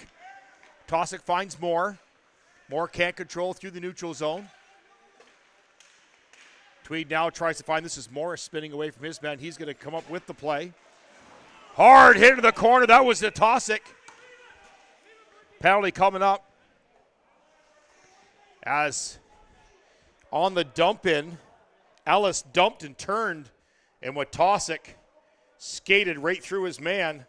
Tosic finds Moore. Moore can't control through the neutral zone. Tweed now tries to find, this is Morris spinning away from his man. He's going to come up with the play. Hard hit to the corner. That was the Tosic. Penalty coming up. As on the dump in, Ellis dumped and turned, and Watosic skated right through his man.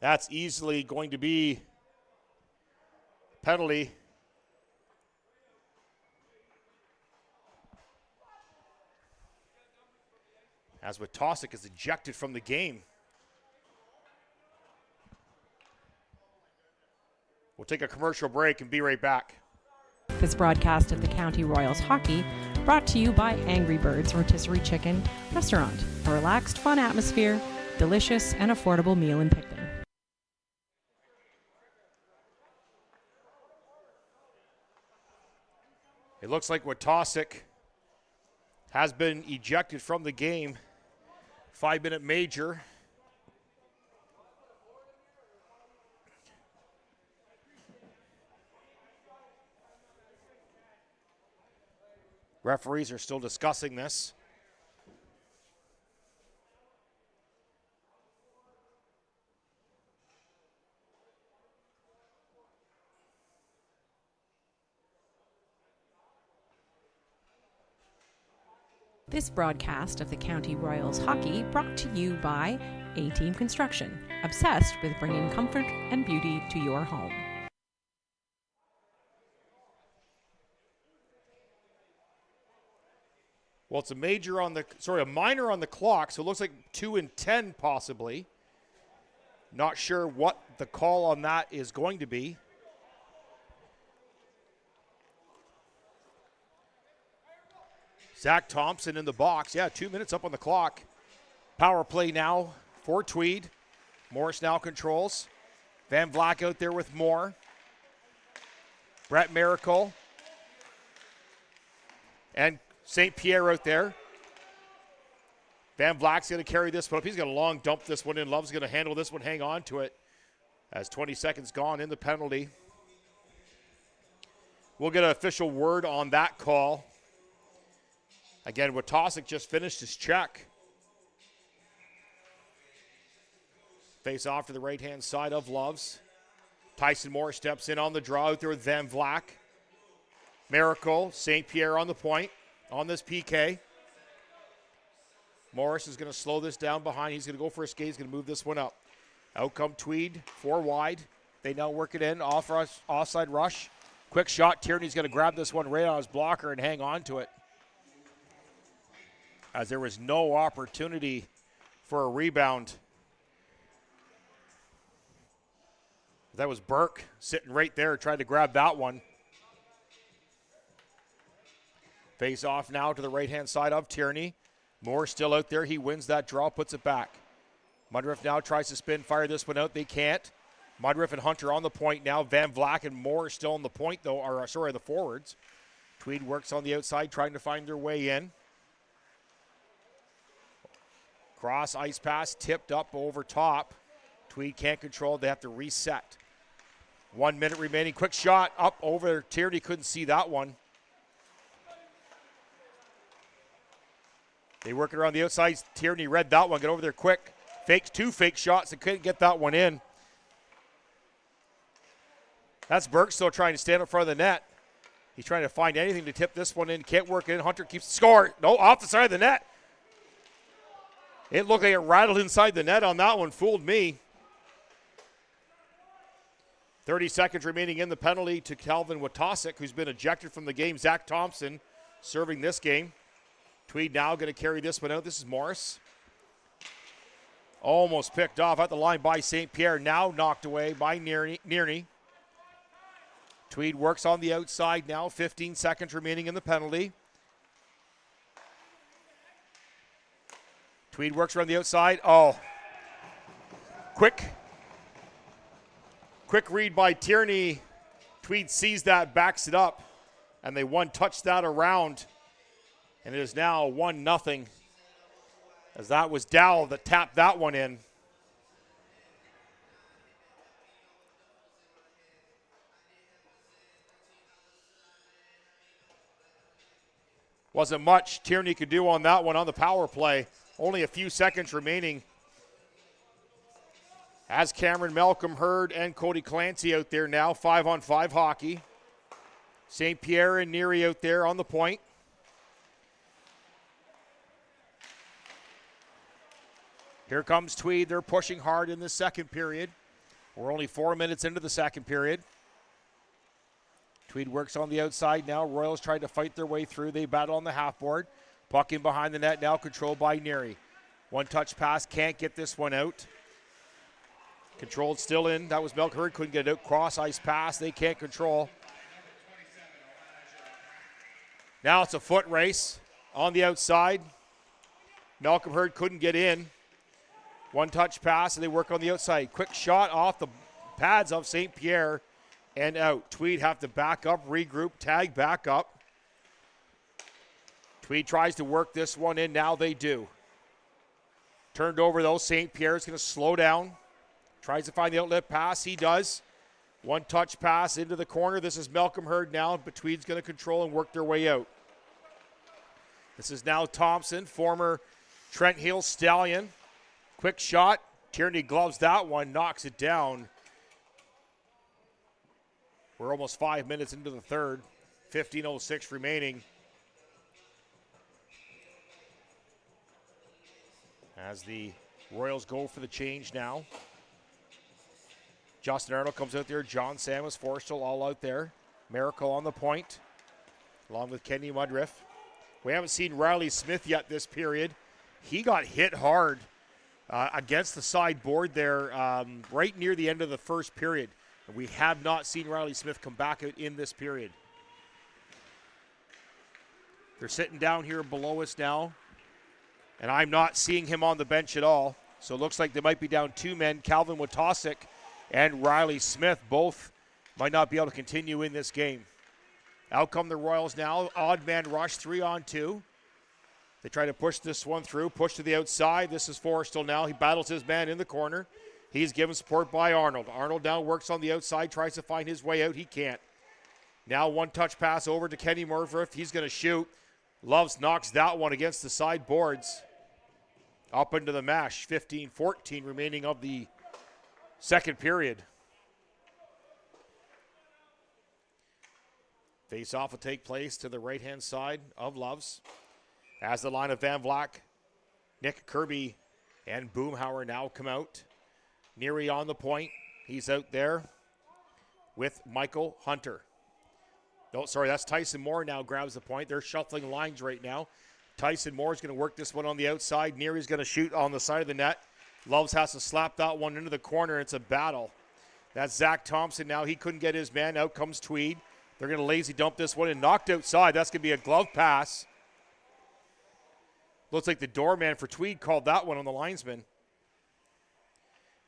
That's easily going to be penalty. As Watosic is ejected from the game. We'll take a commercial break and be right back. This broadcast of the County Royals hockey brought to you by Angry Birds Rotisserie Chicken Restaurant. A relaxed, fun atmosphere, delicious and affordable meal in Picton. It looks like Wetosik has been ejected from the game. 5-minute major. Referees are still discussing this. This broadcast of the County Royals hockey brought to you by A-Team Construction, obsessed with bringing comfort and beauty to your home. Well, it's a minor on the clock, so it looks like 2 and 10 possibly. Not sure what the call on that is going to be. Zach Thompson in the box. Yeah, 2 minutes up on the clock. Power play now for Tweed. Morris now controls. Van Vleck out there with Moore. Brett Miracle. And St. Pierre out there. Van Vleck's going to carry this one up. He's going to long dump this one in. Love's going to handle this one, hang on to it. As 20 seconds gone in the penalty. We'll get an official word on that call. Again, Wetosik just finished his check. Face off to the right-hand side of Loves. Tyson Moore steps in on the draw out there with Van Vleck. Miracle, St. Pierre on the point on this PK. Morris is going to slow this down behind. He's going to go for a skate. He's going to move this one up. Out come Tweed, 4 wide. They now work it in, offside rush. Quick shot. Tierney's going to grab this one right on his blocker and hang on to it. As there was no opportunity for a rebound. That was Burke sitting right there, tried to grab that one. Face off now to the right-hand side of Tierney. Moore still out there. He wins that draw, puts it back. Mudriff now tries to spin, fire this one out. They can't. Mudriff and Hunter on the point now. Van Vleck and Moore still on the point, though, or sorry, the forwards. Tweed works on the outside, trying to find their way in. Cross, ice pass, tipped up over top. Tweed can't control. They have to reset. 1 minute remaining. Quick shot up over Tierney. Couldn't see that one. They work it around the outside. Tierney read that one. Get over there quick. Two fake shots and couldn't get that one in. That's Burke still trying to stand up front of the net. He's trying to find anything to tip this one in. Can't work it in. Hunter keeps the score. No, off the side of the net. It looked like it rattled inside the net on that one. Fooled me. 30 seconds remaining in the penalty to Calvin Wetosik, who's been ejected from the game. Zach Thompson serving this game. Tweed now going to carry this one out. This is Morris. Almost picked off at the line by St. Pierre. Now knocked away by Nearney. Tweed works on the outside now. 15 seconds remaining in the penalty. Tweed works around the outside. Oh. Quick read by Tierney. Tweed sees that, backs it up, and they one-touch that around. And it is now 1-0, as that was Dowell that tapped that one in. Wasn't much Tierney could do on that one on the power play. Only a few seconds remaining. As Cameron Malcolm Hurd and Cody Clancy out there now, 5-on-5 hockey. St. Pierre and Neary out there on the point. Here comes Tweed. They're pushing hard in the second period. We're only 4 minutes into the second period. Tweed works on the outside now. Royals tried to fight their way through. They battle on the half board. Puck in behind the net now, controlled by Neary. One-touch pass, can't get this one out. Controlled still in. That was Malcolm Hurd, couldn't get it out. Cross ice pass, they can't control. Now it's a foot race on the outside. Malcolm Hurd couldn't get in. One-touch pass, and they work on the outside. Quick shot off the pads of St. Pierre and out. Tweed have to back up, regroup, tag back up. Tweed tries to work this one in. Now they do. Turned over, though. St. Pierre's going to slow down. Tries to find the outlet pass. He does. One touch pass into the corner. This is Malcolm Hurd now, but Tweed's going to control and work their way out. This is now Thompson, former Trent Hill Stallion. Quick shot. Tierney gloves that one, knocks it down. We're almost 5 minutes into the third. 15:06 remaining. As the Royals go for the change now. Justin Arnold comes out there. John Samus, Forrestal all out there. Miracle on the point, along with Kenny Mudriff. We haven't seen Riley Smith yet this period. He got hit hard against the side board there right near the end of the first period. And we have not seen Riley Smith come back out in this period. They're sitting down here below us now. And I'm not seeing him on the bench at all. So it looks like they might be down two men. Calvin Watosick and Riley Smith both might not be able to continue in this game. Out come the Royals now. Odd man rush, 3-on-2. They try to push this one through. Push to the outside. This is Forrestal now. He battles his man in the corner. He's given support by Arnold. Arnold now works on the outside. Tries to find his way out. He can't. Now one touch pass over to Kenny Murphy. He's going to shoot. Loves knocks that one against the side boards. Up into the mesh. 15-14 remaining of the second period. Face-off will take place to the right-hand side of Loves. As the line of Van Vleck, Nick Kirby, and Boomhauer now come out. Neary on the point. He's out there with Michael Hunter. No, sorry, that's Tyson Moore now grabs the point. They're shuffling lines right now. Tyson Moore is going to work this one on the outside. Neary's going to shoot on the side of the net. Loves has to slap that one into the corner. It's a battle. That's Zach Thompson now. He couldn't get his man. Out comes Tweed. They're going to lazy dump this one and knocked outside. That's going to be a glove pass. Looks like the doorman for Tweed called that one on the linesman.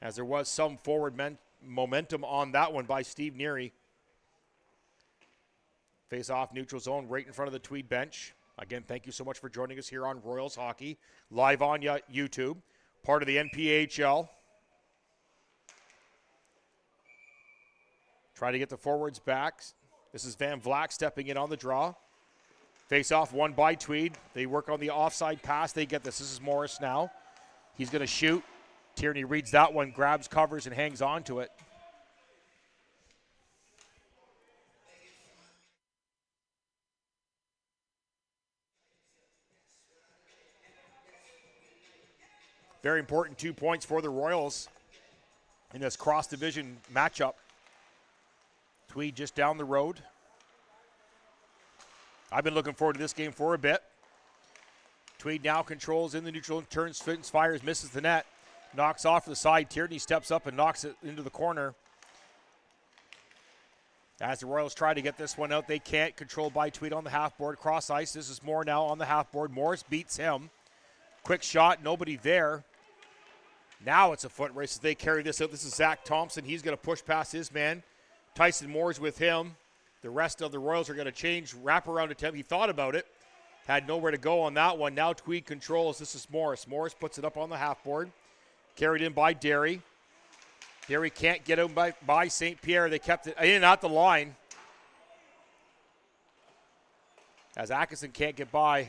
As there was some forward momentum on that one by Steve Neary. Face off neutral zone right in front of the Tweed bench. Again, thank you so much for joining us here on Royals Hockey, live on YouTube, part of the NPHL. Try to get the forwards back. This is Van Vleck stepping in on the draw. Face off won by Tweed. They work on the offside pass. They get this. This is Morris now. He's going to shoot. Tierney reads that one, grabs, covers, and hangs on to it. Very important 2 points for the Royals in this cross-division matchup. Tweed just down the road. I've been looking forward to this game for a bit. Tweed now controls in the neutral, turns, fires, misses the net. Knocks off to the side. Tierney steps up and knocks it into the corner. As the Royals try to get this one out, they can't. Controlled by Tweed on the half-board. Cross ice. This is Moore now on the half-board. Morris beats him. Quick shot. Nobody there. Now it's a foot race as they carry this out. This is Zach Thompson. He's going to push past his man. Tyson Moore's with him. The rest of the Royals are going to change. Wraparound attempt. He thought about it. Had nowhere to go on that one. Now Tweed controls. This is Morris. Morris puts it up on the half-board. Carried in by Derry. Derry can't get him by St. Pierre. They kept it in and out the line. As Atkinson can't get by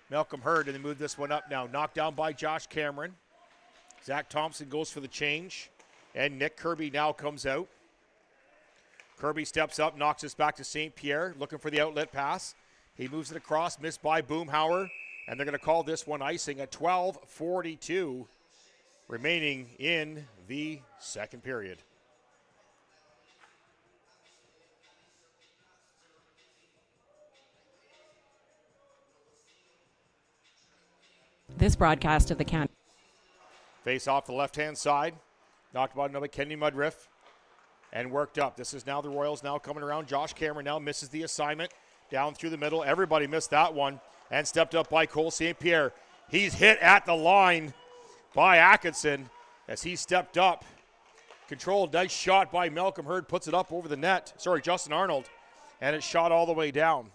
Malcolm Hurd, and they move this one up now. Knocked down by Josh Cameron. Zach Thompson goes for the change. And Nick Kirby now comes out. Kirby steps up, knocks this back to St. Pierre, looking for the outlet pass. He moves it across, missed by Boomhauer. And they're going to call this one icing at 12:42 remaining in the second period. This broadcast of the county. Face off the left-hand side. Knocked by another Kenny Mudriff. And worked up. This is now the Royals now coming around. Josh Cameron now misses the assignment. Down through the middle. Everybody missed that one. And stepped up by Cole St. Pierre. He's hit at the line by Atkinson as he stepped up. Controlled, nice shot by Malcolm Hurd. Puts it up over the net. Sorry, Justin Arnold. And it's shot all the way down.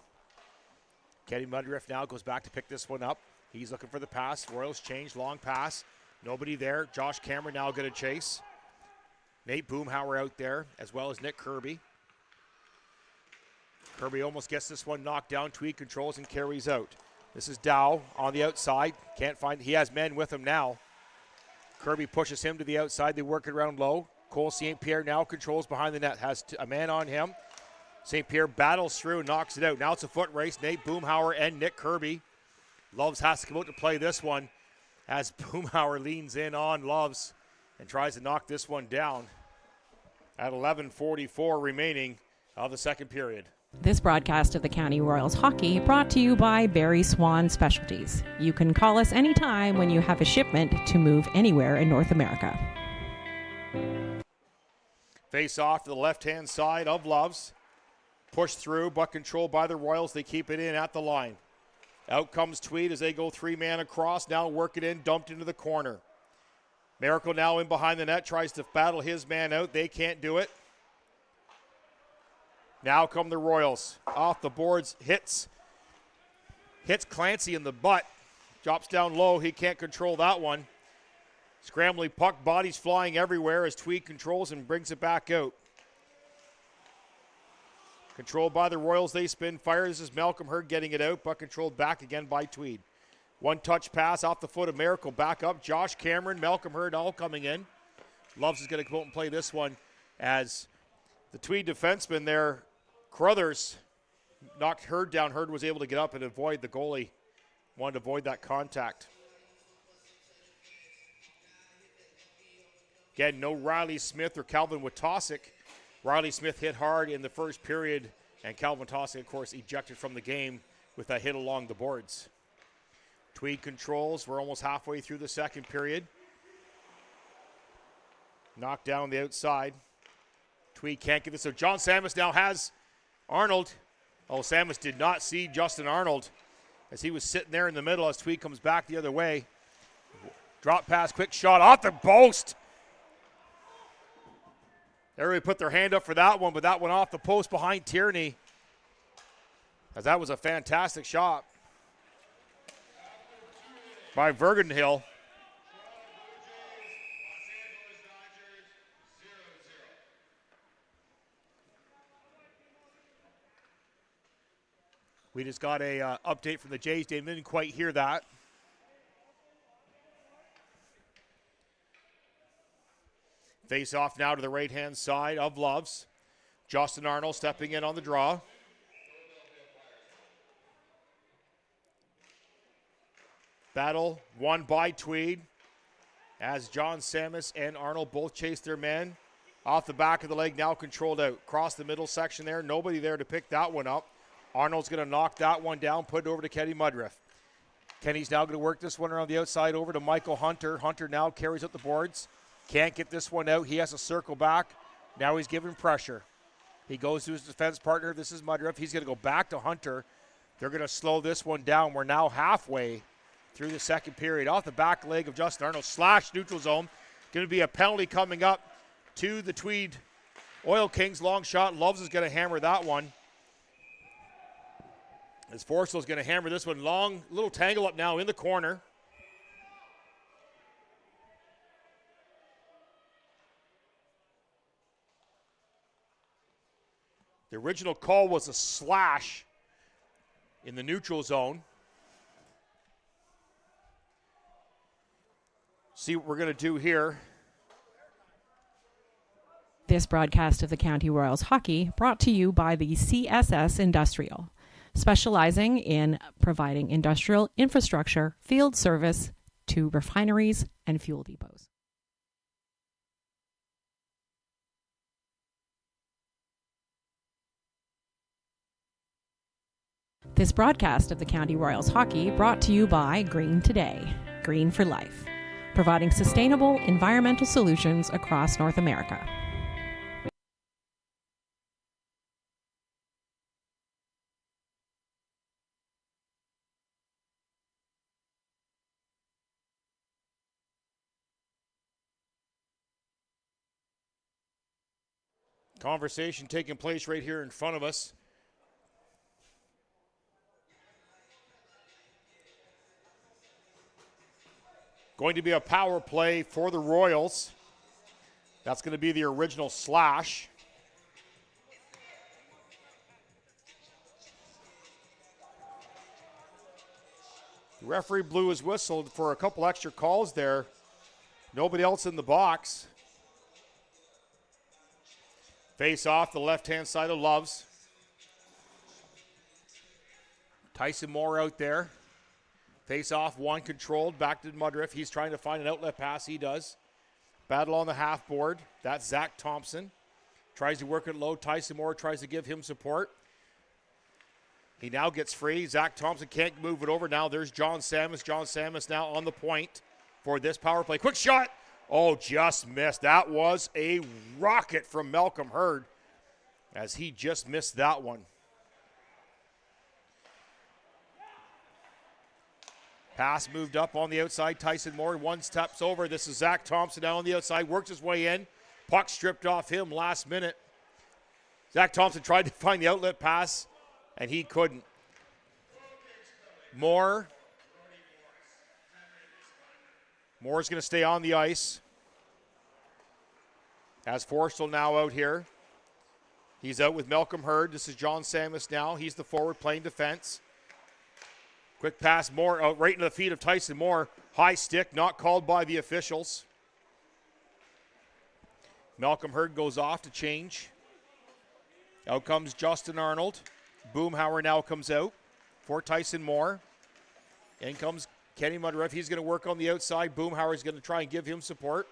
Kenny Mudriff now goes back to pick this one up. He's looking for the pass. Royals change, long pass. Nobody there. Josh Cameron now going to chase. Nate Boomhauer out there, as well as Nick Kirby. Kirby almost gets this one knocked down. Tweed controls and carries out. This is Dow on the outside. Can't find, he has men with him now. Kirby pushes him to the outside. They work it around low. Cole St. Pierre now controls behind the net. Has a man on him. St. Pierre battles through and knocks it out. Now it's a foot race. Nate Boomhauer and Nick Kirby. Loves has to come out to play this one as Boomhauer leans in on Loves and tries to knock this one down at 11:44 remaining of the second period. This broadcast of the County Royals hockey brought to you by Barry Swan Specialties. You can call us anytime when you have a shipment to move anywhere in North America. Face off to the left-hand side of Loves. Push through, but controlled by the Royals. They keep it in at the line. Out comes Tweed as they go three-man across. Now work it in, dumped into the corner. Miracle now in behind the net, tries to battle his man out. They can't do it. Now come the Royals. Off the boards, hits Clancy in the butt. Drops down low, he can't control that one. Scrambling puck, bodies flying everywhere as Tweed controls and brings it back out. Controlled by the Royals, they spin fire. This is Malcolm Hurd getting it out, but controlled back again by Tweed. One touch pass off the foot of Miracle, back up. Josh Cameron, Malcolm Hurd all coming in. Loves is going to come out and play this one as the Tweed defenseman there, Crothers, knocked Hurd down. Hurd was able to get up and avoid the goalie. Wanted to avoid that contact. Again, no Riley Smith or Calvin Witosick. Riley Smith hit hard in the first period, and Calvin Witosick, of course, ejected from the game with that hit along the boards. Tweed controls. We're almost halfway through the second period. Knocked down the outside. Tweed can't get this. So John Samus now has Arnold. Oh, Samus did not see Justin Arnold as he was sitting there in the middle as Tweed comes back the other way. Drop pass, quick shot off the post. Everybody put their hand up for that one, but that went off the post behind Tierney, as that was a fantastic shot by Vergenhill. We just got a update from the Jays. They didn't quite hear that. Face off now to the right-hand side of Loves. Justin Arnold stepping in on the draw. Battle won by Tweed as John Samus and Arnold both chase their men. Off the back of the leg, now controlled out. Across the middle section there, nobody there to pick that one up. Arnold's going to knock that one down, put it over to Kenny Mudriff. Kenny's now going to work this one around the outside over to Michael Hunter. Hunter now carries up the boards. Can't get this one out. He has to circle back. Now he's giving pressure. He goes to his defense partner. This is Mudriff. He's going to go back to Hunter. They're going to slow this one down. We're now halfway through the second period. Off the back leg of Justin Arnold, slash neutral zone. Going to be a penalty coming up to the Tweed Oil Kings. Long shot. Loves is going to hammer that one. As Forstall's going to hammer this one. Long little tangle up now in the corner. The original call was a slash in the neutral zone. See what we're going to do here. This broadcast of the County Royals hockey brought to you by the CSS Industrial, specializing in providing industrial infrastructure, field service to refineries and fuel depots. This broadcast of the County Royals hockey brought to you by Green Today, Green for Life, providing sustainable environmental solutions across North America. Conversation taking place right here in front of us. Going to be a power play for the Royals. That's going to be the original slash. The referee blew his whistle for a couple extra calls there. Nobody else in the box. Face off the left-hand side of Loves. Tyson Moore out there. Face off one controlled back to Mudriff. He's trying to find an outlet pass. He does. Battle on the half board. That's Zach Thompson. Tries to work it low. Tyson Moore tries to give him support. He now gets free. Zach Thompson can't move it over. Now there's John Samus. John Samus now on the point for this power play. Quick shot. Oh, just missed. That was a rocket from Malcolm Hurd as he just missed that one. Pass moved up on the outside. Tyson Moore, one steps over. This is Zach Thompson now on the outside. Works his way in. Puck stripped off him last minute. Zach Thompson tried to find the outlet pass, and he couldn't. Moore's going to stay on the ice. As Forstall now out here. He's out with Malcolm Hurd. This is John Samus now. He's the forward playing defense. Quick pass, Moore out right into the feet of Tyson Moore. High stick, not called by the officials. Malcolm Hurd goes off to change. Out comes Justin Arnold. Boomhauer now comes out for Tyson Moore. In comes Kenny Mudriff. He's going to work on the outside. Boomhauer is going to try and give him support.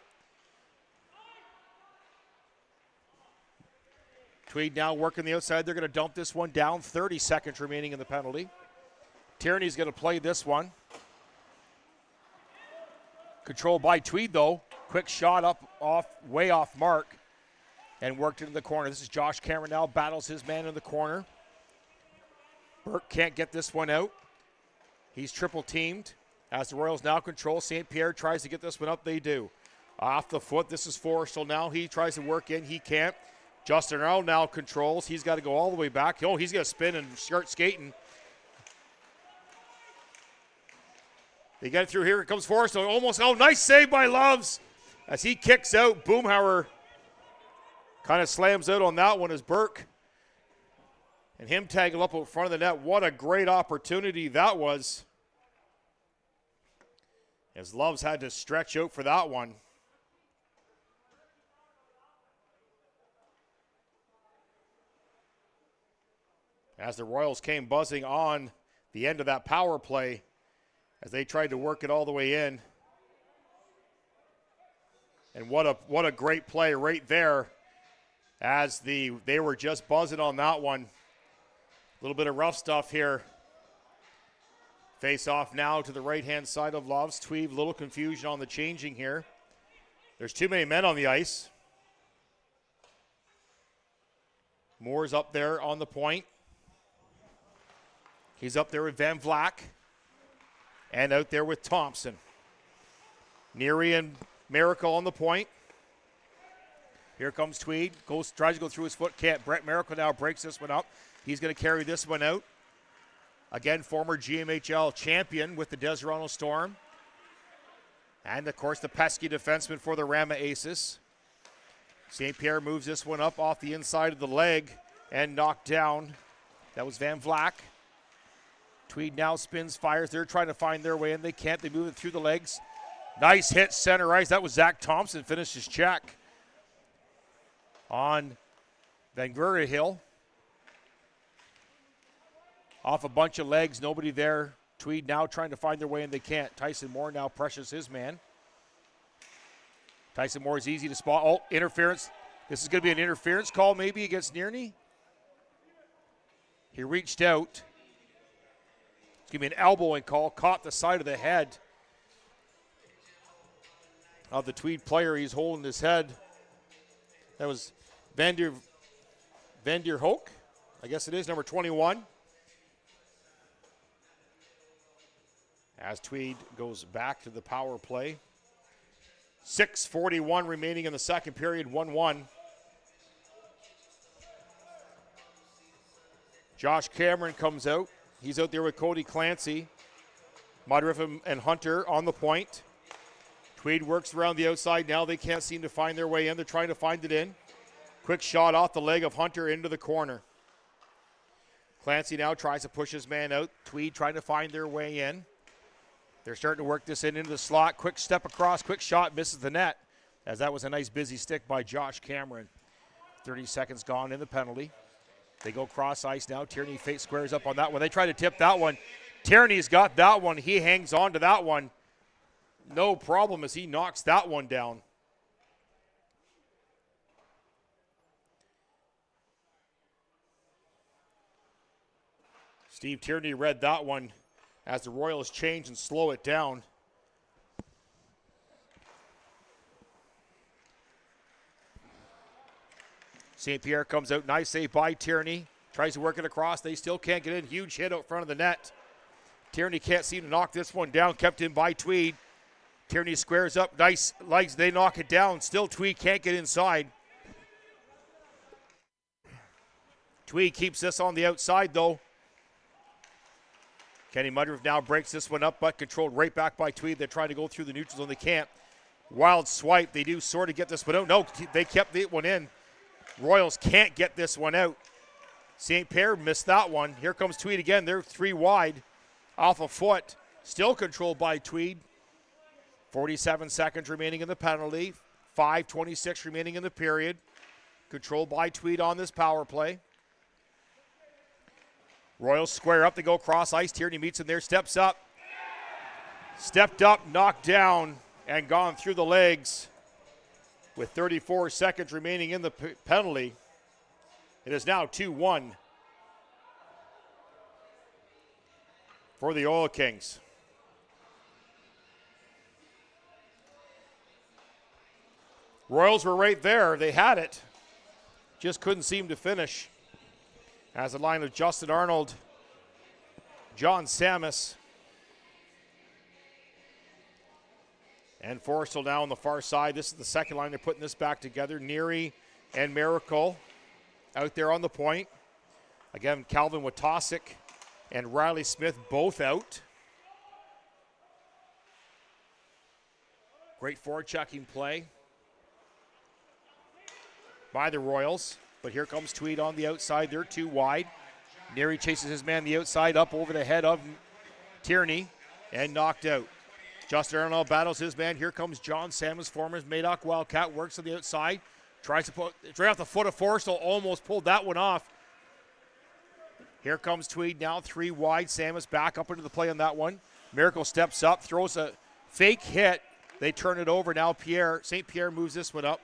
Tweed now working the outside. They're going to dump this one down. 30 seconds remaining in the penalty. Tierney's going to play this one. Controlled by Tweed, though. Quick shot up, way off mark, and worked into the corner. This is Josh Cameron now, battles his man in the corner. Burke can't get this one out. He's triple teamed as the Royals now control. St. Pierre tries to get this one up. They do. Off the foot, this is Forstall now. He tries to work in. He can't. Justin Arnold now controls. He's got to go all the way back. Oh, he's going to spin and start skating. They get it through here. It comes Forstall. Almost. Oh, nice save by Loves. As he kicks out, Boomhauer kind of slams out on that one as Burke and him tagging up in front of the net. What a great opportunity that was. As Loves had to stretch out for that one. As the Royals came buzzing on the end of that power play, as they tried to work it all the way in. And what a great play right there as they were just buzzing on that one. A little bit of rough stuff here. Face off now to the right-hand side of Loves. Tweed, little confusion on the changing here. There's too many men on the ice. Moore's up there on the point. He's up there with Van Vlack. And out there with Thompson. Neary and Miracle on the point. Here comes Tweed. Tries to go through his foot. Can't. Brett Miracle now breaks this one up. He's going to carry this one out. Again, former GMHL champion with the Desirano Storm. And, of course, the pesky defenseman for the Rama Aces. St. Pierre moves this one up off the inside of the leg and knocked down. That was Van Vlack. Tweed now spins, fires. They're trying to find their way in. They can't. They move it through the legs. Nice hit, center ice. That was Zach Thompson. Finished his check on Van Hill. Off a bunch of legs. Nobody there. Tweed now trying to find their way, and they can't. Tyson Moore now pressures his man. Tyson Moore is easy to spot. Oh, interference. This is going to be an interference call maybe against Nearney. He reached out. It's going to be an elbowing call. Caught the side of the head of the Tweed player. He's holding his head. That was Van der Hoek. I guess it is, number 21. As Tweed goes back to the power play. 6:41 remaining in the second period, 1-1. Josh Cameron comes out. He's out there with Cody Clancy. Mudriff and Hunter on the point. Tweed works around the outside. Now they can't seem to find their way in. They're trying to find it in. Quick shot off the leg of Hunter into the corner. Clancy now tries to push his man out. Tweed trying to find their way in. They're starting to work this into the slot. Quick step across, quick shot, misses the net, as that was a nice busy stick by Josh Cameron. 30 seconds gone in the penalty. They go cross ice now. Tierney squares up on that one. They try to tip that one. Tierney's got that one. He hangs on to that one. No problem as he knocks that one down. Steve Tierney read that one as the Royals change and slow it down. St. Pierre comes out. Nice save by Tierney. Tries to work it across. They still can't get in. Huge hit out front of the net. Tierney can't seem to knock this one down. Kept in by Tweed. Tierney squares up. Nice legs. They knock it down. Still Tweed can't get inside. Tweed keeps this on the outside though. Kenny Mudriff now breaks this one up, but controlled right back by Tweed. They're trying to go through the neutral zone. They can't. Wild swipe. They do sort of get this one out. No, they kept the one in. Royals can't get this one out. St. Pierre missed that one. Here comes Tweed again. They're 3 wide. Off a foot. Still controlled by Tweed. 47 seconds remaining in the penalty. 5:26 remaining in the period. Controlled by Tweed on this power play. Royals square up. They go cross ice. Tierney meets him there. Steps up. Stepped up, knocked down, and gone through the legs. With 34 seconds remaining in the penalty. It is now 2-1 for the Oil Kings. Royals were right there. They had it. Just couldn't seem to finish. As the line of Justin Arnold, John Samus, and Forrestal now on the far side. This is the second line. They're putting this back together. Neary and Miracle out there on the point. Again, Calvin Watosic and Riley Smith both out. Great forechecking play by the Royals. But here comes Tweed on the outside. They're 2 wide. Neary chases his man the outside up over the head of Tierney and knocked out. Justin Arnold battles his man. Here comes John Samus, former Madoc Wildcat, works on the outside. Tries to put it right off the foot of Forrestal. Almost pulled that one off. Here comes Tweed now 3 wide. Samus back up into the play on that one. Miracle steps up, throws a fake hit. They turn it over now. St. Pierre moves this one up.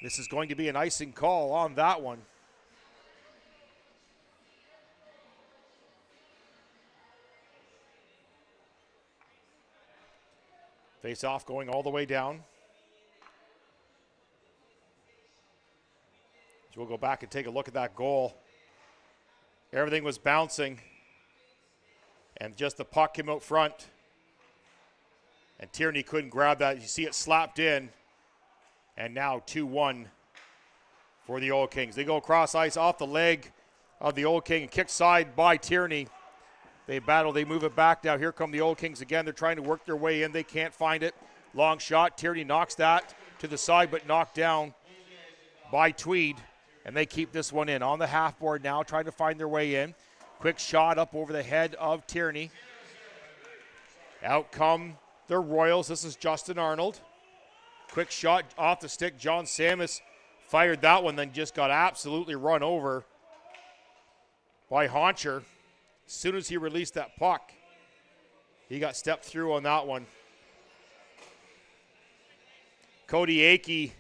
This is going to be an icing call on that one. Face off going all the way down. So we'll go back and take a look at that goal. Everything was bouncing. And just the puck came out front. And Tierney couldn't grab that. You see it slapped in. And now 2-1 for the Oil Kings. They go across ice off the leg of the Oil King. Kicked side by Tierney. They battle. They move it back. Now here come the Oil Kings again. They're trying to work their way in. They can't find it. Long shot. Tierney knocks that to the side, but knocked down by Tweed. And they keep this one in. On the half board now, trying to find their way in. Quick shot up over the head of Tierney. Out come the Royals. This is Justin Arnold. Quick shot off the stick. John Samus fired that one, then just got absolutely run over by Honcher. As soon as he released that puck, he got stepped through on that one. Cody Akey,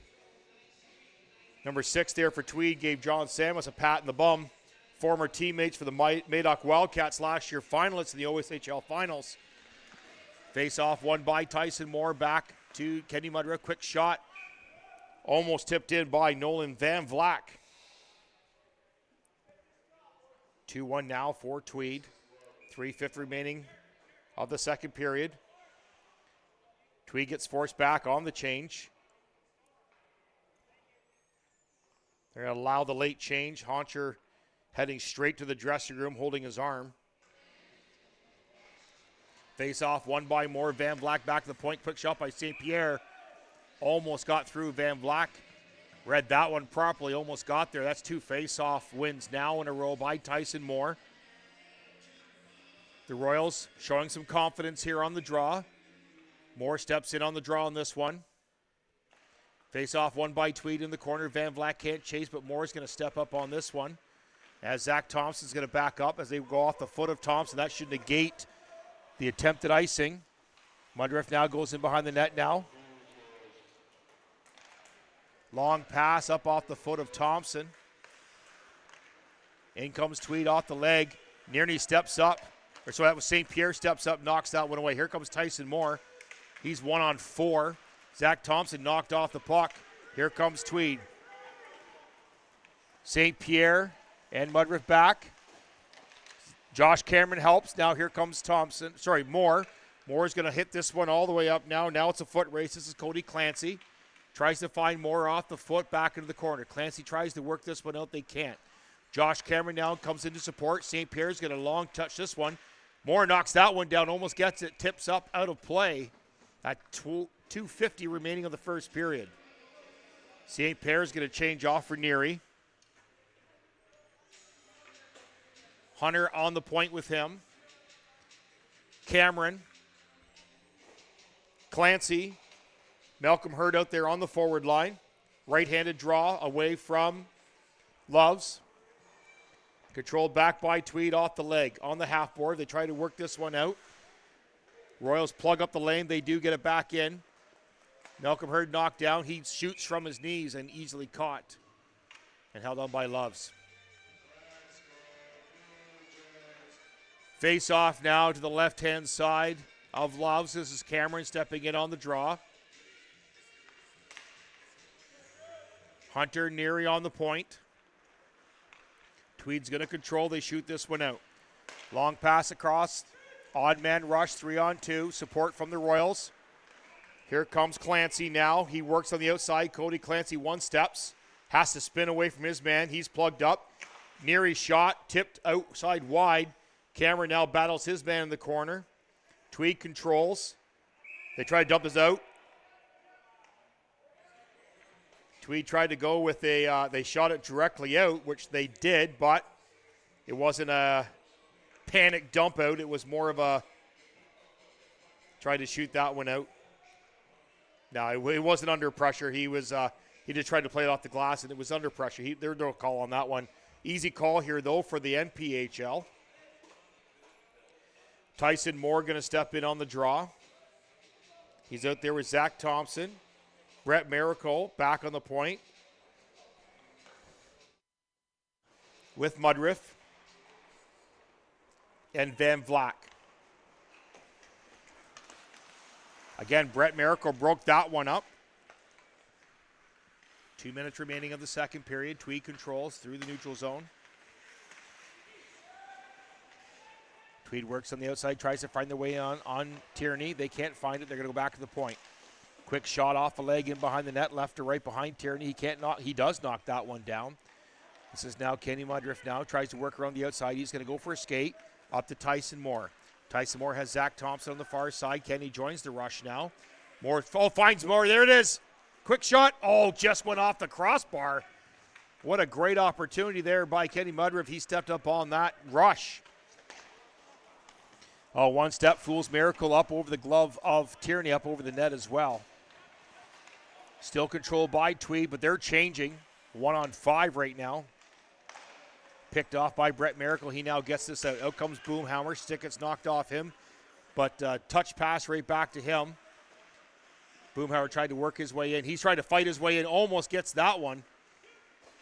number 6 there for Tweed, gave John Samus a pat in the bum. Former teammates for the Madoc Wildcats last year, finalists in the OSHL Finals. Face off won by Tyson Moore, back to Kenny Mudriff. Quick shot. Almost tipped in by Nolan Van Vlack. 2-1 now for Tweed. 3:05 remaining of the second period. Tweed gets forced back on the change. They're going to allow the late change. Honcher heading straight to the dressing room, holding his arm. Face off won by Moore. Van Vlack back to the point. Quick shot by St. Pierre. Almost got through. Van Vlack read that one properly. Almost got there. That's 2 face-off wins now in a row by Tyson Moore. The Royals showing some confidence here on the draw. Moore steps in on the draw on this one. Face-off won by Tweed in the corner. Van Vlack can't chase, but Moore's going to step up on this one. As Zach Thompson's going to back up as they go off the foot of Thompson. That should negate the attempted icing. Mudriff now goes in behind the net now. Long pass up off the foot of Thompson. In comes Tweed off the leg. Nearney steps up. Or so that was St. Pierre steps up, knocks that one away. Here comes Tyson Moore. He's 1-on-4. Zach Thompson knocked off the puck. Here comes Tweed. St. Pierre and Mudriff back. Josh Cameron helps. Now here comes Moore. Moore's going to hit this one all the way up now. Now it's a foot race. This is Cody Clancy. Tries to find Moore off the foot, back into the corner. Clancy tries to work this one out. They can't. Josh Cameron now comes into support. St. Pierre's going to long touch this one. Moore knocks that one down, almost gets it, tips up out of play at 2:50 remaining of the first period. St. Pierre's going to change off for Neary. Hunter on the point with him. Cameron. Clancy. Malcolm Hurd out there on the forward line. Right-handed draw away from Loves. Controlled back by Tweed off the leg. On the half board, they try to work this one out. Royals plug up the lane. They do get it back in. Malcolm Hurd knocked down. He shoots from his knees and easily caught and held on by Loves. Face off now to the left-hand side of Loves. This is Cameron stepping in on the draw. Hunter, Neary on the point. Tweed's going to control. They shoot this one out. Long pass across. Odd man rush, 3-on-2. Support from the Royals. Here comes Clancy now. He works on the outside. Cody Clancy one-steps. Has to spin away from his man. He's plugged up. Neary shot. Tipped outside wide. Cameron now battles his man in the corner. Tweed controls. They try to dump this out. Tweed tried to go with they shot it directly out, which they did, but it wasn't a panic dump out. It was more of a try to shoot that one out. No, it wasn't under pressure. He just tried to play it off the glass, and it was under pressure. There's no call on that one. Easy call here, though, for the NPHL. Tyson Moore going to step in on the draw. He's out there with Zach Thompson. Brett Miracle back on the point with Mudriff and Van Vlack. Again, Brett Miracle broke that one up. 2 minutes remaining of the second period. Tweed controls through the neutral zone. Tweed works on the outside, tries to find their way on Tierney. They can't find it. They're going to go back to the point. Quick shot off the leg in behind the net, left to right behind Tierney. He does knock that one down. This is now Kenny Mudriff now. Tries to work around the outside. He's going to go for a skate up to Tyson Moore. Tyson Moore has Zach Thompson on the far side. Kenny joins the rush now. Moore finds Moore. There it is. Quick shot. Oh, just went off the crossbar. What a great opportunity there by Kenny Mudriff. He stepped up on that rush. Oh, one step fools Miracle up over the glove of Tierney, up over the net as well. Still controlled by Tweed, but they're changing. 1-on-5 right now. Picked off by Brett Miracle. He now gets this out. Out comes Boomhammer. Stick gets knocked off him, but touch pass right back to him. Boomhammer tried to work his way in. He's trying to fight his way in. Almost gets that one,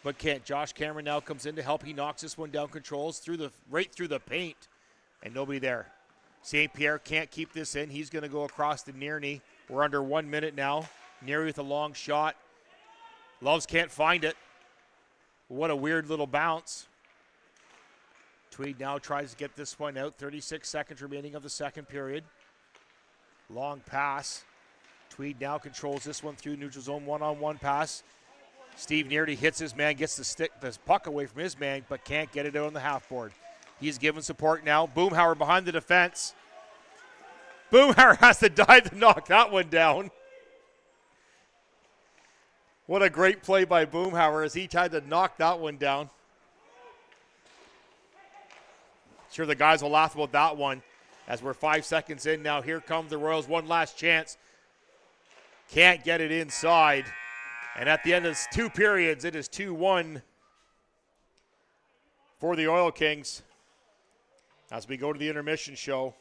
but can't. Josh Cameron now comes in to help. He knocks this one down, controls right through the paint, and nobody there. St. Pierre can't keep this in. He's going to go across to Nearney. We're under 1 minute now. Neary with a long shot. Loves can't find it. What a weird little bounce. Tweed now tries to get this one out. 36 seconds remaining of the second period. Long pass. Tweed now controls this one through neutral zone. 1-on-1 pass. Steve Nearney hits his man, gets the puck away from his man, but can't get it out on the half board. He's given support now. Boomhauer behind the defense. Boomhauer has to dive to knock that one down. What a great play by Boomhauer as he tried to knock that one down. Sure, the guys will laugh about that one as we're 5 seconds in now. Here come the Royals, one last chance. Can't get it inside. And at the end of 2 periods, it is 2-1 for the Oil Kings as we go to the intermission show.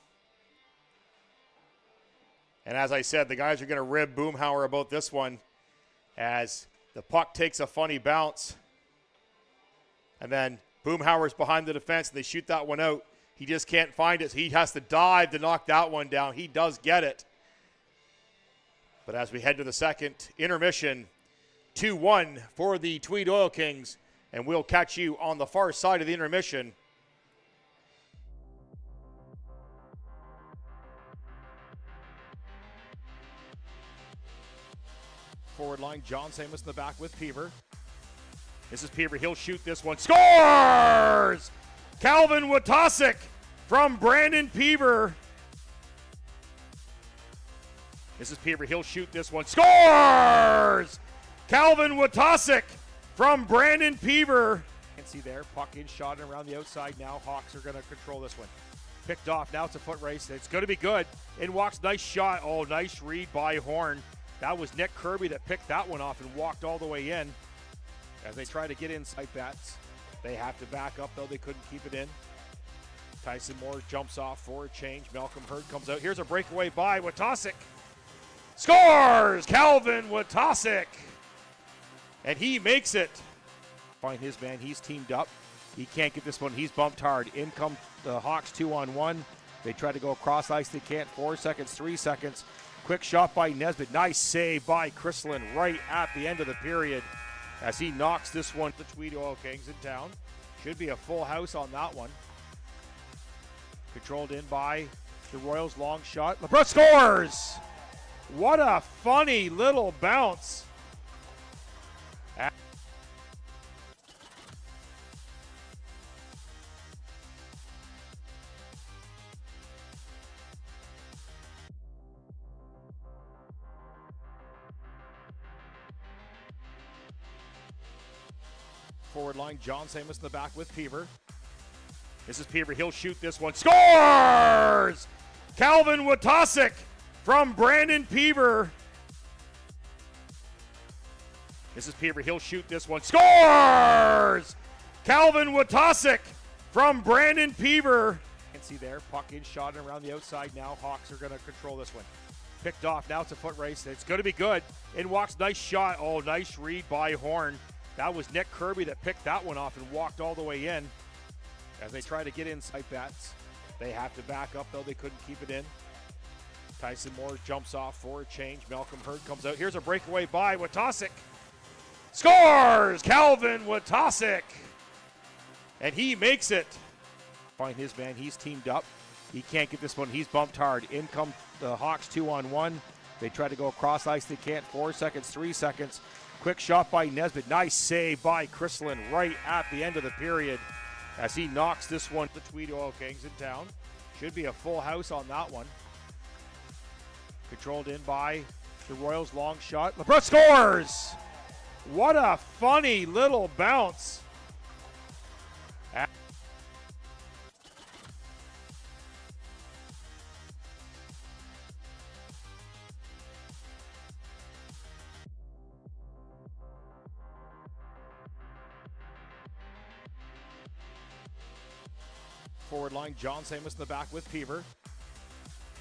And as I said, the guys are going to rib Boomhauer about this one as the puck takes a funny bounce. And then Boomhauer's behind the defense, and they shoot that one out. He just can't find it. So he has to dive to knock that one down. He does get it. But as we head to the second intermission, 2-1 for the Tweed Oil Kings, and we'll catch you on the far side of the intermission. Forward line, John Samus in the back with Peever. This is Peever. He'll shoot this one. Scores! Calvin Watasik from Brandon Peever. This is Peever. He'll shoot this one. Scores! Calvin Watasik from Brandon Peever. You can see there, puck in, shot around the outside now. Hawks are going to control this one. Picked off. Now it's a foot race. It's going to be good. In walks. Nice shot. Oh, nice read by Horn. That was Nick Kirby that picked that one off and walked all the way in. As they try to get inside bats, they have to back up, though. They couldn't keep it in. Tyson Moore jumps off for a change. Malcolm Hurd comes out. Here's a breakaway by Watasik. Scores! Calvin Watasik. And he makes it. Find his man. He's teamed up. He can't get this one. He's bumped hard. In come the Hawks 2-on-1. They try to go across ice. They can't. 4 seconds, 3 seconds. Quick shot by Nesbitt. Nice save by Chrislin right at the end of the period as he knocks this one. The Tweed Oil Kings in town. Should be a full house on that one. Controlled in by the Royals. Long shot. LeBron scores! What a funny little bounce. Forward line, John Samus in the back with Peever. This is Peever. He'll shoot this one. Scores! Calvin Watasik from Brandon Peever. This is Peever. He'll shoot this one. Scores! Calvin Watasik from Brandon Peever. You can see there, puck in, shot around the outside now. Hawks are going to control this one. Picked off. Now it's a foot race. It's going to be good. In walks. Nice shot. Oh, nice read by Horn. That was Nick Kirby that picked that one off and walked all the way in. As they try to get inside bats, they have to back up, though. They couldn't keep it in. Tyson Moore jumps off for a change. Malcolm Hurd comes out. Here's a breakaway by Watasik. Scores! Calvin Watasik. And he makes it. Find his man. He's teamed up. He can't get this one. He's bumped hard. In come the Hawks 2-on-1. They try to go across ice. They can't. 4 seconds, 3 seconds. Quick shot by Nesbitt. Nice save by Chrislin right at the end of the period as he knocks this one. The Tweed Oil Kings in town. Should be a full house on that one. Controlled in by the Royals. Long shot. LeBron scores! What a funny little bounce. Forward line, John Samus in the back with Peever.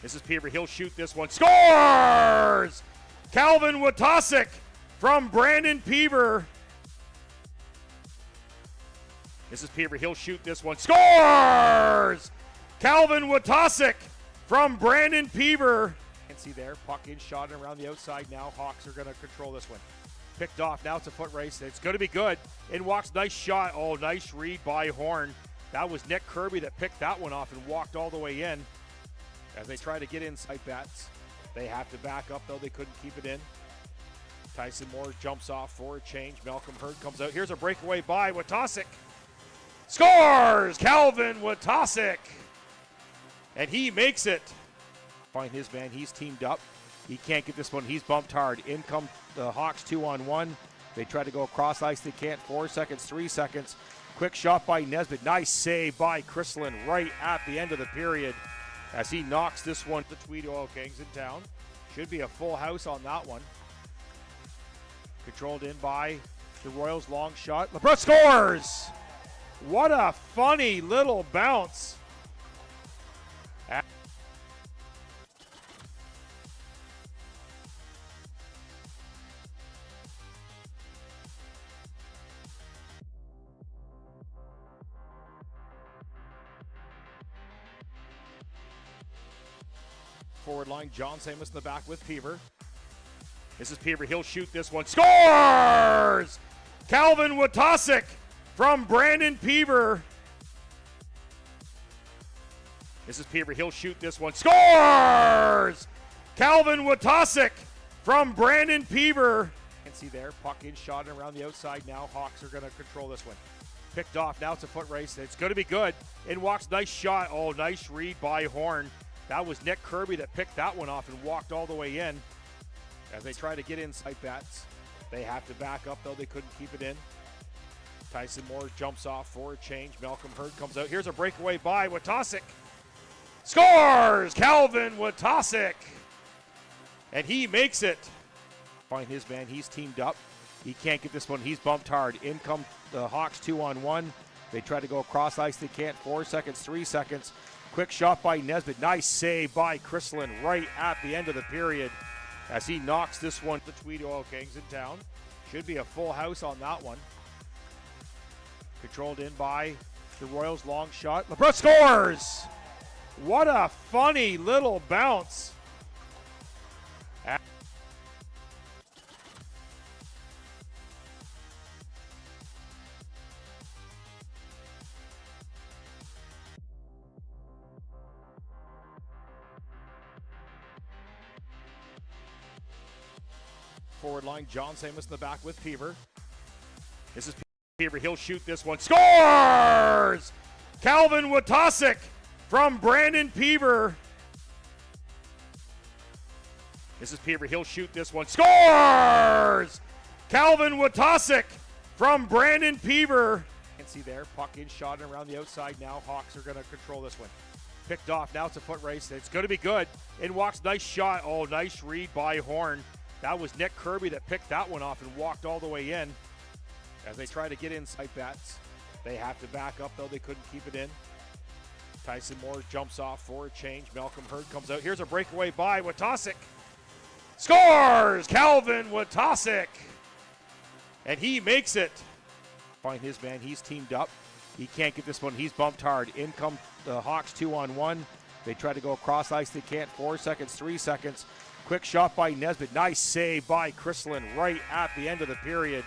This is Peever. He'll shoot this one. Scores! Calvin Watasik from Brandon Peever. This is Peever. He'll shoot this one. Scores! Calvin Watasik from Brandon Peever. You can see there, puck in, shot around the outside now. Hawks are going to control this one. Picked off. Now it's a foot race. It's going to be good. In walks. Nice shot. Oh, nice read by Horn. That was Nick Kirby that picked that one off and walked all the way in. As they try to get inside bats, they have to back up, though. They couldn't keep it in. Tyson Moore jumps off for a change. Malcolm Hurd comes out. Here's a breakaway by Watasik. Scores! Calvin Watasik. And he makes it. Find his man. He's teamed up. He can't get this one. He's bumped hard. In come the Hawks 2-on-1. They try to go across ice. They can't. 4 seconds, 3 seconds. Quick shot by Nesbitt. Nice save by Chrislin right at the end of the period as he knocks this one. The Tweed Oil Kings in town. Should be a full house on that one. Controlled in by the Royals. Long shot. LeBron scores! What a funny little bounce. Forward line, John Samus in the back with Peever. This is Peever. He'll shoot this one. Scores! Calvin Watasic from Brandon Peever. This is Peever. He'll shoot this one. Scores! Calvin Watasic from Brandon Peever. You can see there, puck in, shot around the outside now. Hawks are going to control this one. Picked off. Now it's a foot race. It's going to be good. In walks. Nice shot. Oh, nice read by Horn. That was Nick Kirby that picked that one off and walked all the way in. As they try to get inside bats, they have to back up, though they couldn't keep it in. Tyson Moore jumps off for a change. Malcolm Hurd comes out. Here's a breakaway by Watasic. Scores! Calvin Watasic! And he makes it. Find his man. He's teamed up. He can't get this one. He's bumped hard. In come the Hawks 2-on-1. They try to go across ice. They can't. 4 seconds, 3 seconds. Quick shot by Nesbitt. Nice save by Chrislin right at the end of the period as he knocks this one. The Tweed Oil Kings in town. Should be a full house on that one. Controlled in by the Royals. Long shot. LeBron scores! What a funny little bounce. Forward line, John Samus in the back with Peever. This is Peever. He'll shoot this one. Scores! Calvin Watasic from Brandon Peever. This is Peever. He'll shoot this one. Scores! Calvin Watasic from Brandon Peever. You can see there, puck in, shot around the outside now. Hawks are going to control this one. Picked off. Now it's a foot race. It's going to be good. In walks. Nice shot. Oh, nice read by Horn. That was Nick Kirby that picked that one off and walked all the way in. As they try to get inside bats, they have to back up, though they couldn't keep it in. Tyson Moore jumps off for a change. Malcolm Hurd comes out. Here's a breakaway by Watasic. Scores! Calvin Watasic! And he makes it. Find his man. He's teamed up. He can't get this one. He's bumped hard. In come the Hawks 2-on-1. They try to go across ice. They can't. 4 seconds, 3 seconds. Quick shot by Nesbitt. Nice save by Chrislin right at the end of the period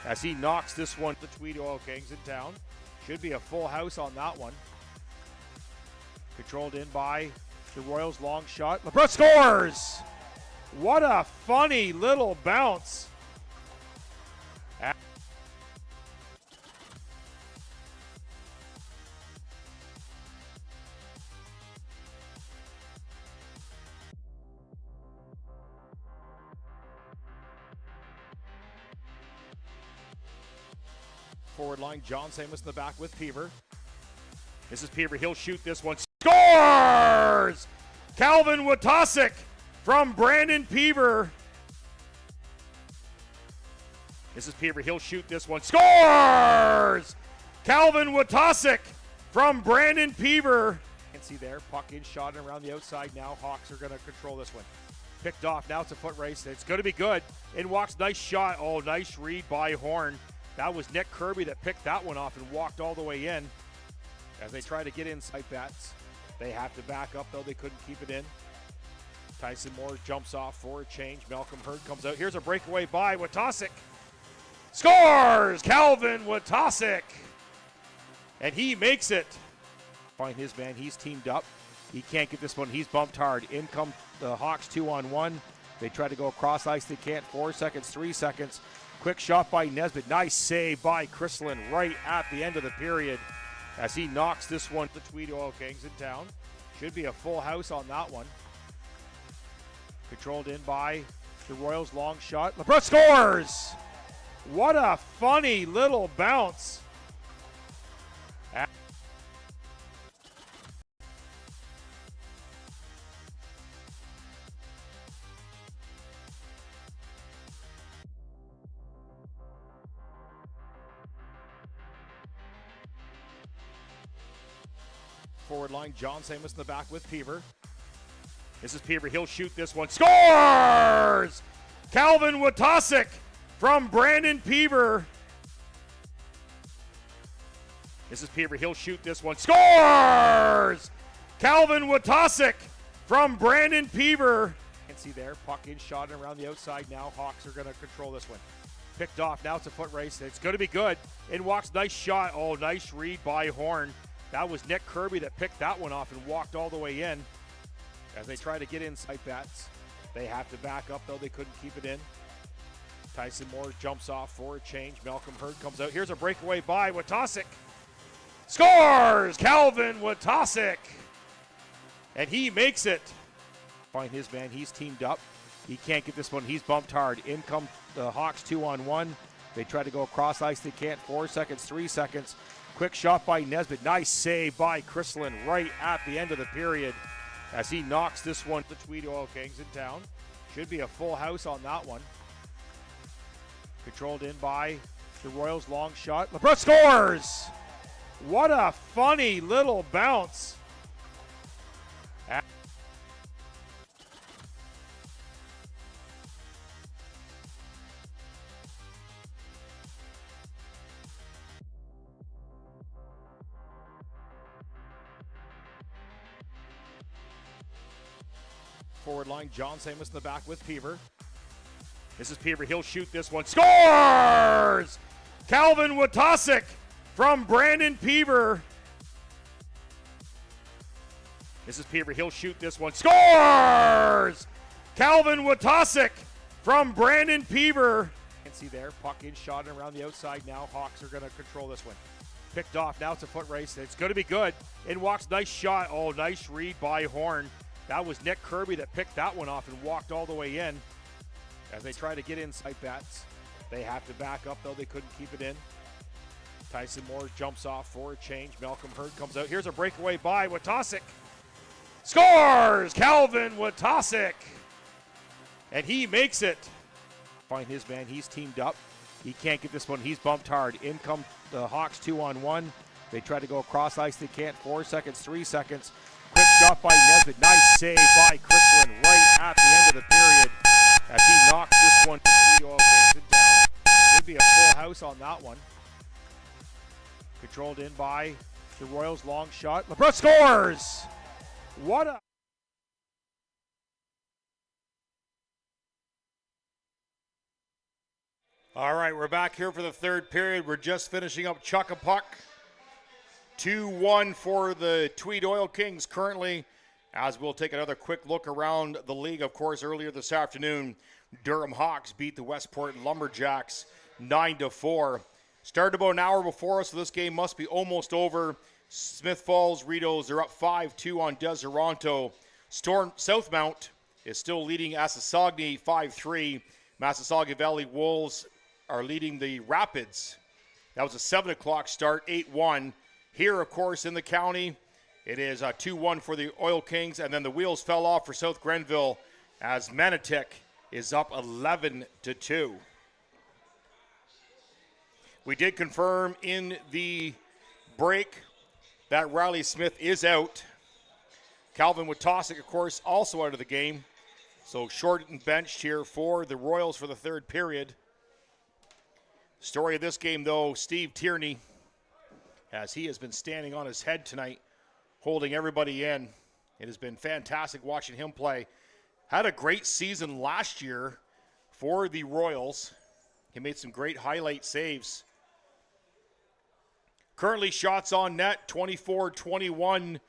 as he knocks this one. The Tweed Oil Kings in town. Should be a full house on that one. Controlled in by the Royals. Long shot. LeBron scores! What a funny little bounce. Forward line, John Samus in the back with Peever. This is Peever. He'll shoot this one. Scores! Calvin Watasic from Brandon Peever. This is Peever. He'll shoot this one. Scores! Calvin Watasic from Brandon Peever. You can see there, puck in, shot around the outside now. Hawks are going to control this one. Picked off. Now it's a foot race. It's going to be good. In walks. Nice shot. Oh, nice read by Horn. That was Nick Kirby that picked that one off and walked all the way in. As they try to get inside bats, they have to back up, though they couldn't keep it in. Tyson Moore jumps off for a change. Malcolm Hurd comes out. Here's a breakaway by Watasic. Scores! Calvin Watasic! And he makes it. Find his man. He's teamed up. He can't get this one. He's bumped hard. In come the Hawks 2-on-1. They try to go across ice. They can't. 4 seconds, 3 seconds. Quick shot by Nesbitt. Nice save by Chrislin right at the end of the period as he knocks this one. The Tweed Oil Kings in town. Should be a full house on that one. Controlled in by the Royals. Long shot. LeBron scores! What a funny little bounce. Forward line, John Samus in the back with Peever. This is Peever. He'll shoot this one. Scores! Calvin Watasic from Brandon Peever. This is Peever. He'll shoot this one. Scores! Calvin Watasic from Brandon Peever. You can see there, puck in, shot around the outside now. Hawks are going to control this one. Picked off. Now it's a foot race. It's going to be good. In walks. Nice shot. Oh, nice read by Horn. That was Nick Kirby that picked that one off and walked all the way in. As they try to get inside bats, they have to back up, though. They couldn't keep it in. Tyson Moore jumps off for a change. Malcolm Hurd comes out. Here's a breakaway by Watasic. Scores! Calvin Watasic. And he makes it. Find his man. He's teamed up. He can't get this one. He's bumped hard. In come the Hawks 2-on-1. They try to go across ice. They can't. 4 seconds, 3 seconds. Quick shot by Nesbitt. Nice save by Chrislin right at the end of the period as he knocks this one. The Tweed Oil Kings in town. Should be a full house on that one. Controlled in by the Royals. Long shot. LeBron scores! What a funny little bounce. Forward line, John Samus in the back with Peever. This is Peever. He'll shoot this one. Scores! Calvin Watasic from Brandon Peever. This is Peever. He'll shoot this one. Scores! Calvin Watasic from Brandon Peever. You can see there, puck in, shot around the outside now. Hawks are going to control this one. Picked off. Now it's a foot race. It's going to be good. In walks. Nice shot. Oh, nice read by Horn. That was Nick Kirby that picked that one off and walked all the way in. As they try to get inside bats, they have to back up, though. They couldn't keep it in. Tyson Moore jumps off for a change. Malcolm Hurd comes out. Here's a breakaway by Watasic. Scores! Calvin Watasic. And he makes it. Find his man. He's teamed up. He can't get this one. He's bumped hard. In come the Hawks 2-on-1. They try to go across ice. They can't. 4 seconds, 3 seconds. Quick shot by Nesbitt. Nice save by Chrislin right at the end of the period as he knocks this one to Tweed Oil Kings down. Should be a full house on that one. Controlled in by the Royals. Long shot. LeBron scores! What a... All right, we're back here for the third period. We're just finishing up Chuck a Puck. 2-1 for the Tweed Oil Kings currently, as we'll take another quick look around the league. Of course, earlier this afternoon, Durham Hawks beat the Westport Lumberjacks 9-4. Started about an hour before us, so this game must be almost over. Smith Falls Ritos are up 5-2 on Deseronto. Southmount is still leading Assasauga 5-3. Massasauga Valley Wolves are leading the Rapids. That was a 7 o'clock start, 8-1. Here, of course, in the county, it is 2-1 for the Oil Kings, and then the wheels fell off for South Grenville as Manotick is up 11-2. We did confirm in the break that Riley Smith is out. Calvin Watasic, of course, also out of the game. So short and benched here for the Royals for the third period. Story of this game, though, Steve Tierney, as he has been standing on his head tonight, holding everybody in. It has been fantastic watching him play. Had a great season last year for the Royals. He made some great highlight saves. Currently shots on net, 24-21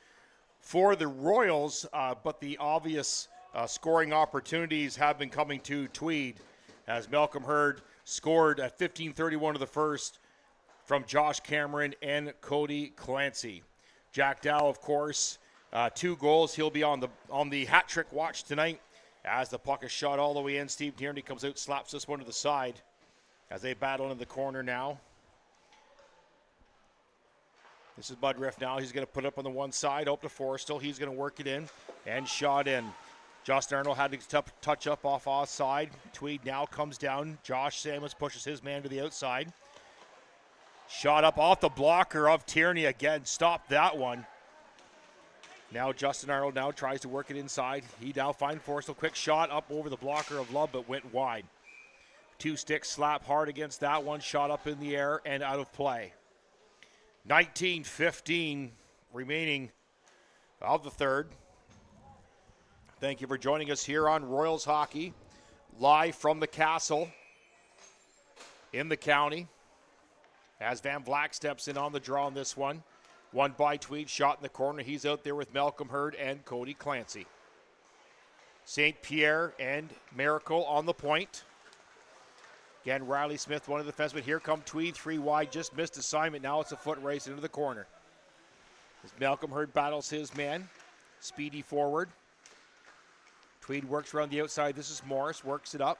for the Royals, but the obvious scoring opportunities have been coming to Tweed, as Malcolm Hurd scored at 15:31 of the first from Josh Cameron and Cody Clancy. Jack Dow, of course, 2 goals. He'll be on the hat trick watch tonight As the puck is shot all the way in, Steve Tierney comes out, slaps this one to the side as they battle in the corner now. This is Mudriff now. He's going to put up on the one side, up to Forrestal. He's going to work it in and shot in. Justin Arnold had to touch up off offside. Tweed now comes down. Josh Samus pushes his man to the outside. Shot up off the blocker of Tierney again. Stop that one. Now Justin Arnold now tries to work it inside. He now finds Forrestal. Quick shot up over the blocker of Love, but went wide. Two sticks slap hard against that one. Shot up in the air and out of play. 19-15 remaining of the third. Thank you for joining us here on Royals Hockey, live from the Castle in the county. As Van Vleck steps in on the draw on this one. One by Tweed, shot in the corner. He's out there with Malcolm Hurd and Cody Clancy. St. Pierre and Miracle on the point. Again, Riley Smith, one of the defensemen. Here come Tweed, 3 wide, just missed assignment. Now it's a foot race into the corner. As Malcolm Hurd battles his man, speedy forward. Tweed works around the outside. This is Morris, works it up.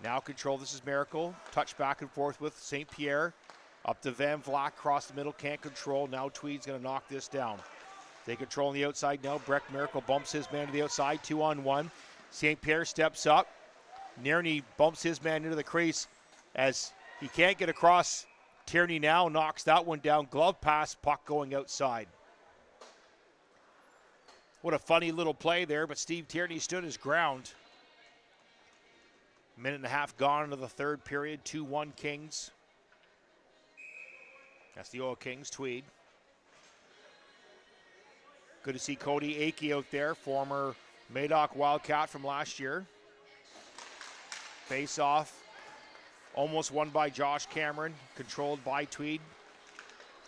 Now control, this is Miracle. Touch back and forth with St. Pierre. Up to Van Vleck, across the middle, can't control. Now Tweed's going to knock this down. They control on the outside now. Breck Miracle bumps his man to the outside, 2-on-1. St. Pierre steps up. Nierney bumps his man into the crease as he can't get across. Tierney now knocks that one down. Glove pass, puck going outside. What a funny little play there, but Steve Tierney stood his ground. Minute and a half gone into the third period, 2-1 Kings. That's the Oil Kings, Tweed. Good to see Cody Akey out there, former Madoc Wildcat from last year. Face off, almost won by Josh Cameron, controlled by Tweed.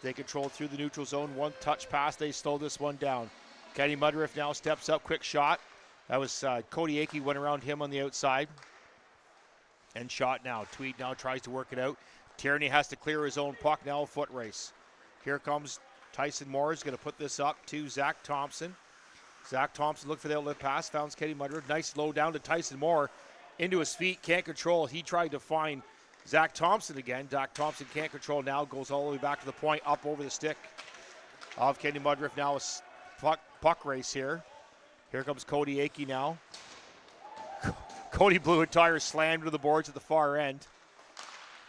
They controlled through the neutral zone, one touch pass, they slow this one down. Kenny Mudriff now steps up, quick shot. That was Cody Akey, went around him on the outside. And shot now. Tweed now tries to work it out. Tierney has to clear his own puck, now a foot race. Here comes Tyson Moore, is going to put this up to Zach Thompson. Zach Thompson looked for the outlet pass, found Kenny Mudriff. Nice low down to Tyson Moore. Into his feet, can't control. He tried to find Zach Thompson again. Zach Thompson can't control now, goes all the way back to the point, up over the stick of Kenny Mudriff. Now a puck race here. Here comes Cody Akey now. Cody blew a tire, slammed to the boards at the far end.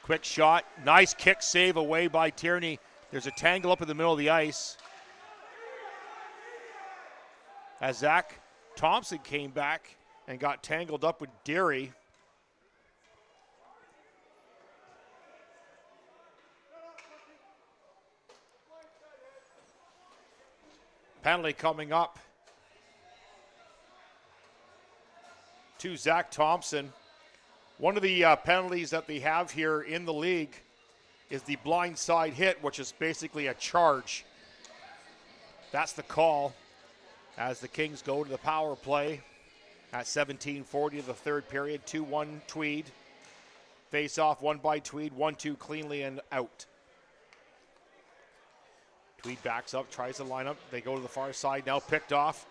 Quick shot, nice kick save away by Tierney. There's a tangle up in the middle of the ice. As Zach Thompson came back and got tangled up with Deary. Penalty coming up to Zach Thompson. One of the penalties that they have here in the league is the blindside hit, which is basically a charge. That's the call as the Kings go to the power play at 17:40 of the third period. 2-1 Tweed. Face off, one by Tweed, 1-2 cleanly and out. Tweed backs up, tries to line up. They go to the far side now, picked off.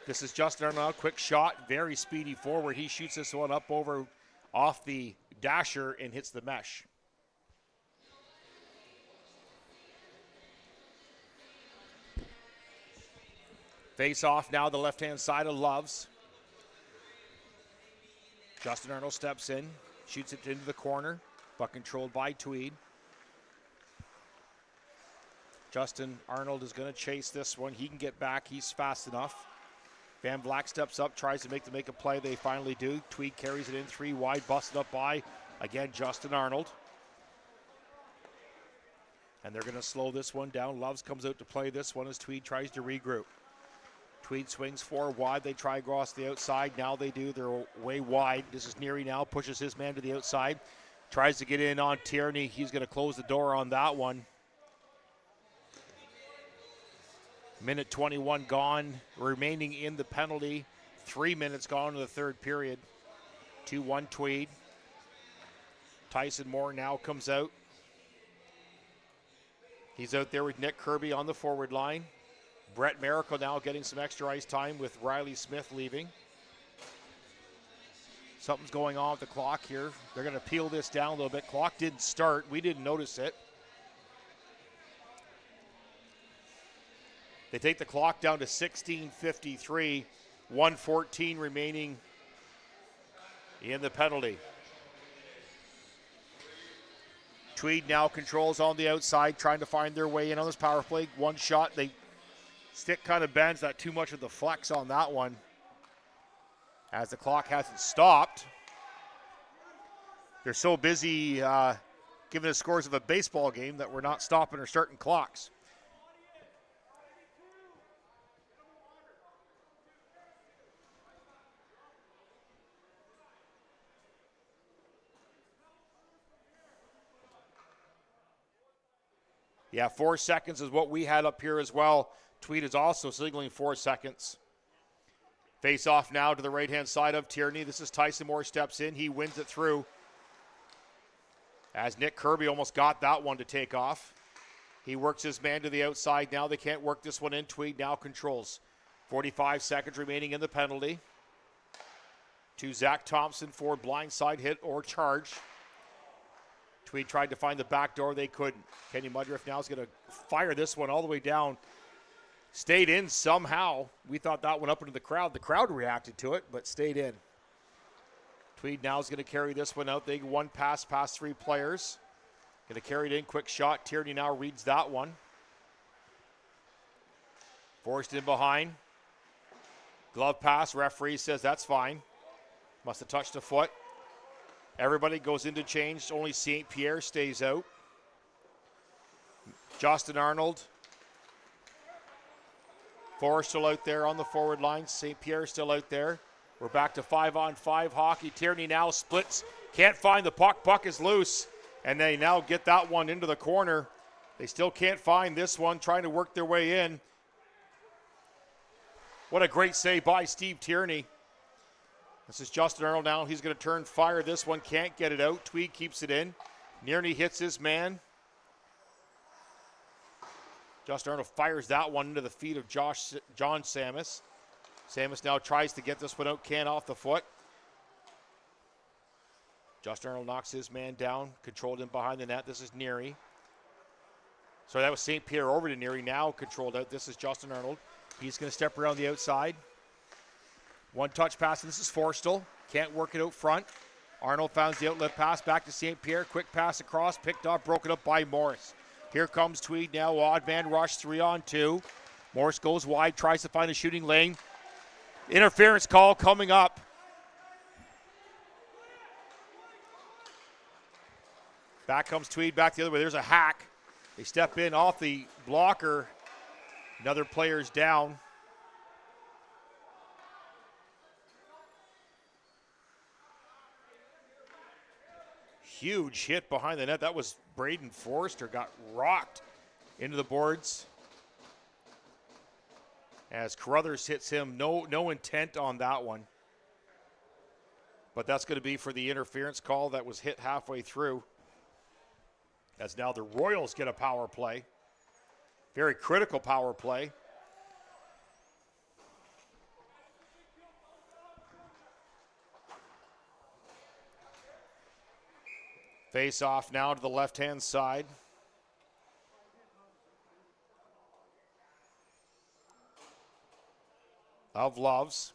This is Justin Arnold, quick shot, very speedy forward. He shoots this one up over off the dasher and hits the mesh. Face off now, the left-hand side of Loves. Justin Arnold steps in, shoots it into the corner, but controlled by Tweed. Justin Arnold is going to chase this one. He can get back. He's fast enough. Van Vleck steps up, tries to make a play. They finally do. Tweed carries it in 3 wide, busted up by, again, Justin Arnold. And they're going to slow this one down. Loves comes out to play this one as Tweed tries to regroup. Tweed swings 4 wide. They try across the outside. Now they do. They're way wide. This is Neary now. Pushes his man to the outside. Tries to get in on Tierney. He's going to close the door on that one. Minute 21 gone, remaining in the penalty. 3 minutes gone in the third period. 2-1 Tweed. Tyson Moore now comes out. He's out there with Nick Kirby on the forward line. Brett Miracle now getting some extra ice time with Riley Smith leaving. Something's going on with the clock here. They're going to peel this down a little bit. Clock didn't start. We didn't notice it. They take the clock down to 16:53, 1:14 remaining in the penalty. Tweed now controls on the outside, trying to find their way in on this power play. One shot, they stick kind of bends, not too much of the flex on that one, as the clock hasn't stopped. They're so busy giving us scores of a baseball game that we're not stopping or starting clocks. Yeah, 4 seconds is what we had up here as well. Tweed is also signaling 4 seconds. Face off now to the right-hand side of Tierney. This is Tyson Moore steps in. He wins it through. As Nick Kirby almost got that one to take off. He works his man to the outside now. They can't work this one in. Tweed now controls. 45 seconds remaining in the penalty. To Zach Thompson for blindside hit or charge. Tweed tried to find the back door. They couldn't. Kenny Mudriff now is going to fire this one all the way down. Stayed in somehow. We thought that went up into the crowd. The crowd reacted to it, but stayed in. Tweed now is going to carry this one out. They one pass past 3 players. Going to carry it in. Quick shot. Tierney now reads that one. Forced in behind. Glove pass. Referee says that's fine. Must have touched a foot. Everybody goes into change. Only St. Pierre stays out. Justin Arnold. Forrest still out there on the forward line. St. Pierre still out there. We're back to 5-on-5 hockey. Tierney now splits. Can't find the puck. Puck is loose. And they now get that one into the corner. They still can't find this one. Trying to work their way in. What a great save by Steve Tierney. This is Justin Arnold now. He's going to turn, fire this one. Can't get it out. Tweed keeps it in. Tierney hits his man. Justin Arnold fires that one into the feet of John Samus. Samus now tries to get this one out. Can't off the foot. Justin Arnold knocks his man down. Controlled in behind the net. This is Neary. So that was St. Pierre over to Neary. Now controlled out. This is Justin Arnold. He's going to step around the outside. One touch pass. This is Forstall. Can't work it out front. Arnold finds the outlet pass back to St. Pierre. Quick pass across. Picked off. Broken up by Morris. Here comes Tweed now. Odd man rush. 3-on-2. Morris goes wide. Tries to find a shooting lane. Interference call coming up. Back comes Tweed. Back the other way. There's a hack. They step in off the blocker. Another player's down. Huge hit behind the net. That was Braden Forrester. Got rocked into the boards. As Carruthers hits him. No intent on that one. But that's going to be for the interference call that was hit halfway through. As now the Royals get a power play. Very critical power play. Face off now to the left-hand side. Of Loves.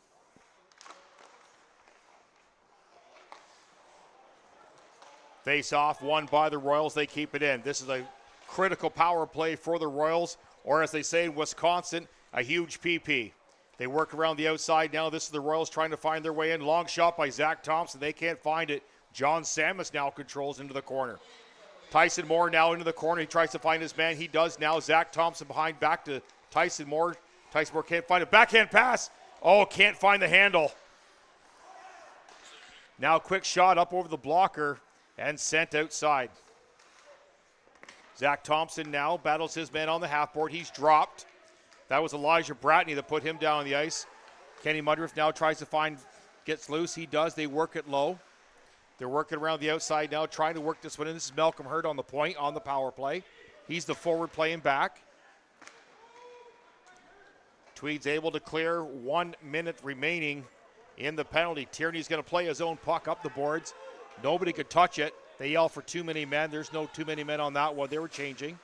Face off, won by the Royals. They keep it in. This is a critical power play for the Royals, or as they say in Wisconsin, a huge PP. They work around the outside now. This is the Royals trying to find their way in. Long shot by Zach Thompson. They can't find it. John Samus now controls into the corner. Tyson Moore now into the corner. He tries to find his man. He does now. Zach Thompson behind, back to Tyson Moore. Tyson Moore can't find it. Backhand pass. Oh, can't find the handle. Now quick shot up over the blocker and sent outside. Zach Thompson now battles his man on the half board. He's dropped. That was Elijah Bratney that put him down on the ice. Kenny Mudriff now tries to find, gets loose. He does. They work it low. They're working around the outside now, trying to work this one in. This is Malcolm Hurd on the point on the power play. He's the forward playing back. Tweed's able to clear. 1 minute remaining in the penalty. Tierney's going to play his own puck up the boards. Nobody could touch it. They yell for too many men. There's no too many men on that one. They were changing.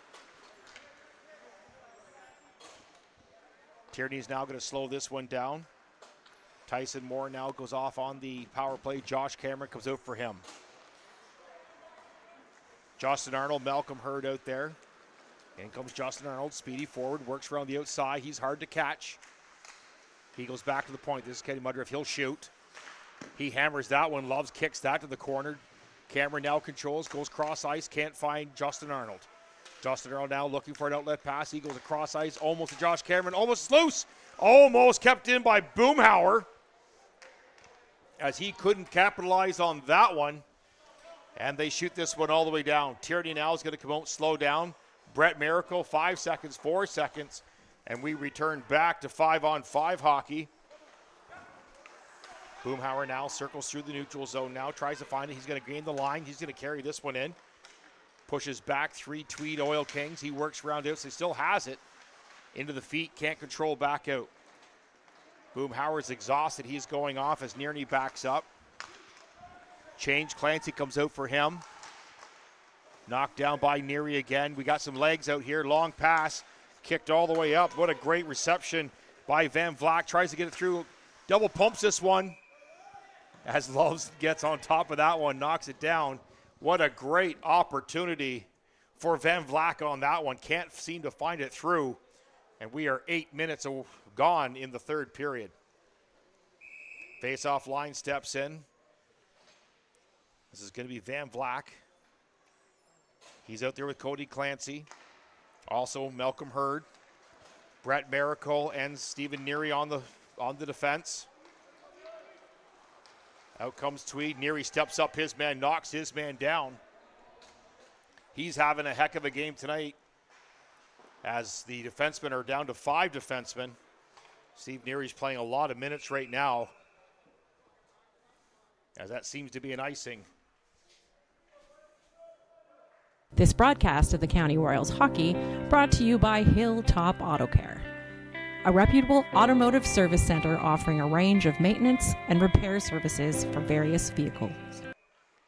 Tierney's now going to slow this one down. Tyson Moore now goes off on the power play. Josh Cameron comes out for him. Justin Arnold, Malcolm Hurd out there. In comes Justin Arnold, speedy forward, works around the outside. He's hard to catch. He goes back to the point. This is Kenny Mudriff. He'll shoot. He hammers that one. Loves kicks that to the corner. Cameron now controls, goes cross ice, can't find Justin Arnold. Justin Arnold now looking for an outlet pass. He goes across ice, almost to Josh Cameron, almost loose. Almost kept in by Boomhauer, as he couldn't capitalize on that one. And they shoot this one all the way down. Tierney now is going to come out, slow down. Brett Miracle, 5 seconds, 4 seconds. And we return back to 5-on-5 hockey. Boomhauer now circles through the neutral zone now, tries to find it. He's going to gain the line. He's going to carry this one in. Pushes back 3 Tweed Oil Kings. He works around it, so he still has it. Into the feet, can't control back out. Boomhauer's exhausted. He's going off as Nearney backs up. Change, Clancy comes out for him. Knocked down by Neary again. We got some legs out here. Long pass, kicked all the way up. What a great reception by Van Vlak. Tries to get it through. Double pumps this one. As Loves gets on top of that one, knocks it down. What a great opportunity for Van Vlak on that one. Can't seem to find it through. And we are 8 minutes gone in the third period. Face-off line steps in. This is going to be Van Vlak. He's out there with Cody Clancy. Also Malcolm Hurd. Brett Miracle and Stephen Neary on the defense. Out comes Tweed. Neary steps up his man, knocks his man down. He's having a heck of a game tonight, as the defensemen are down to 5 defensemen. Steve Neary's playing a lot of minutes right now, as that seems to be an icing. This broadcast of the County Royals hockey brought to you by Hilltop Auto Care, a reputable automotive service center offering a range of maintenance and repair services for various vehicles.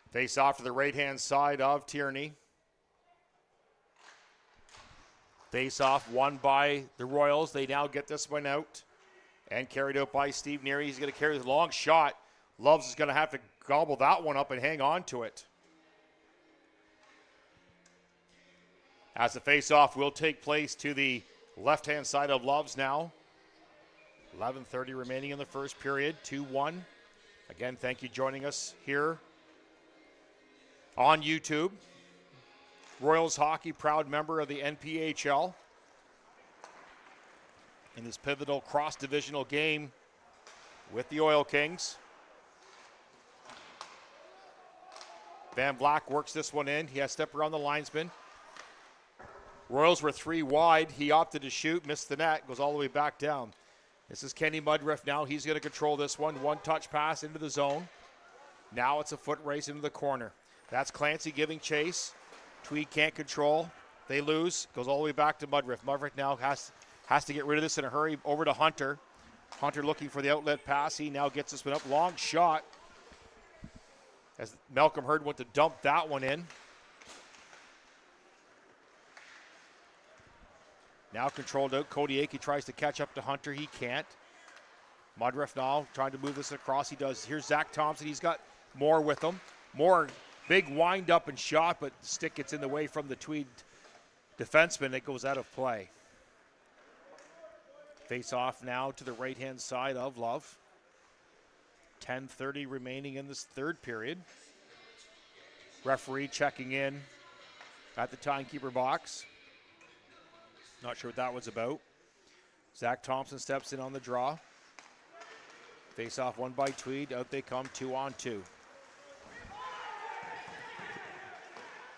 Face off to the right-hand side of Tierney. Face off won by the Royals. They now get this one out and carried out by Steve Neary. He's going to carry the long shot. Loves is going to have to gobble that one up and hang on to it. As the face-off will take place to the left-hand side of Loves now. 11:30 remaining in the first period, 2-1. Again, thank you for joining us here on YouTube. Royals hockey, proud member of the NPHL. In this pivotal cross-divisional game with the Oil Kings. Van Vlak works this one in. He has to step around the linesman. Royals were 3 wide. He opted to shoot, missed the net, goes all the way back down. This is Kenny Mudriff now. He's going to control this one. One-touch pass into the zone. Now it's a foot race into the corner. That's Clancy giving chase. Tweed can't control. They lose. Goes all the way back to Mudriff. Mudriff now has to get rid of this in a hurry. Over to Hunter. Hunter looking for the outlet pass. He now gets this one up. Long shot. As Malcolm Hurd went to dump that one in. Now controlled out. Cody Akey tries to catch up to Hunter. He can't. Mudriff now trying to move this across. He does. Here's Zach Thompson. He's got Moore with him. Moore, big wind up and shot, but the stick gets in the way from the Tweed defenseman. It goes out of play. Face off now to the right-hand side of Love. 10:30 remaining in this third period. Referee checking in at the timekeeper box. Not sure what that was about. Zach Thompson steps in on the draw. Face off won by Tweed. Out they come 2-on-2.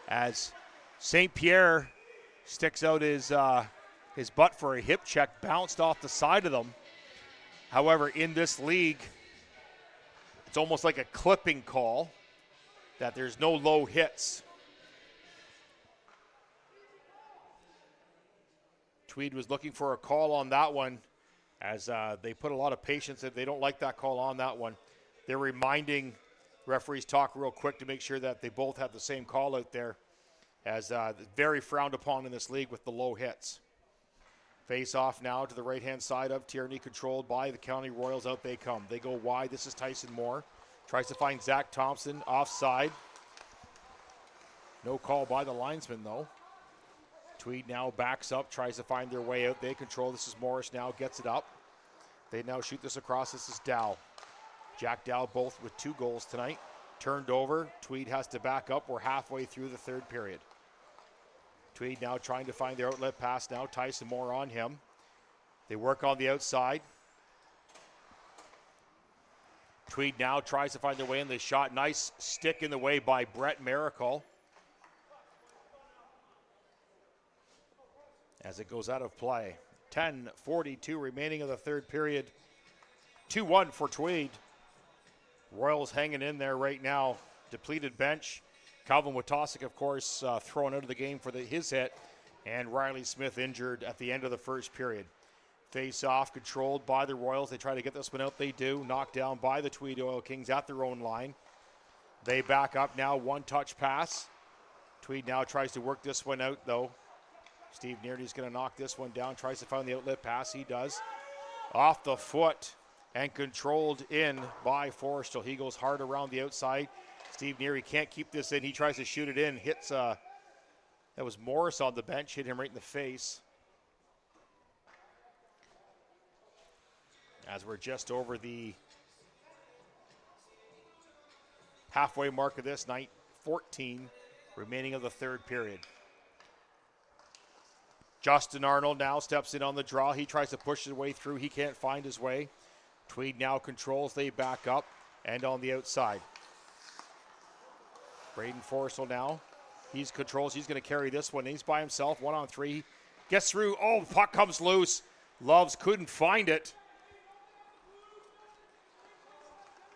As St. Pierre sticks out his butt for a hip check, bounced off the side of them. However, in this league, it's almost like a clipping call, that there's no low hits. Tweed was looking for a call on that one. as they put a lot of patience in. They don't like that call on that one. They're reminding referees talk real quick to make sure that they both have the same call out there, as very frowned upon in this league with the low hits. Face off now to the right-hand side of Tierney, controlled by the County Royals. Out they come. They go wide. This is Tyson Moore. Tries to find Zach Thompson offside. No call by the linesman, though. Tweed now backs up, tries to find their way out. They control. This is Morris now, gets it up. They now shoot this across. This is Dow. Jack Dow both with 2 goals tonight. Turned over. Tweed has to back up. We're halfway through the third period. Tweed now trying to find their outlet pass now. Tyson Moore on him. They work on the outside. Tweed now tries to find their way in the shot. Nice stick in the way by Brett Miracle. As it goes out of play. 10:42 remaining of the third period. 2-1 for Tweed. Royals hanging in there right now. Depleted bench. Calvin Witosik, of course, thrown out of the game for his hit. And Riley Smith injured at the end of the first period. Face off, controlled by the Royals. They try to get this one out. They do. Knocked down by the Tweed Oil Kings at their own line. They back up now. One-touch pass. Tweed now tries to work this one out, though. Steve Neardy's going to knock this one down. Tries to find the outlet pass. He does. Off the foot and controlled in by Forrestal. He goes hard around the outside. Steve Neary can't keep this in. He tries to shoot it in. Hits, that was Morris on the bench. Hit him right in the face. As we're just over the halfway mark of this night, 14 remaining of the third period. Justin Arnold now steps in on the draw. He tries to push his way through. He can't find his way. Tweed now controls. They back up and on the outside. Braden Forrestal now. He's controls. He's going to carry this one. He's by himself. 1-on-3. Gets through. Oh, puck comes loose. Loves couldn't find it.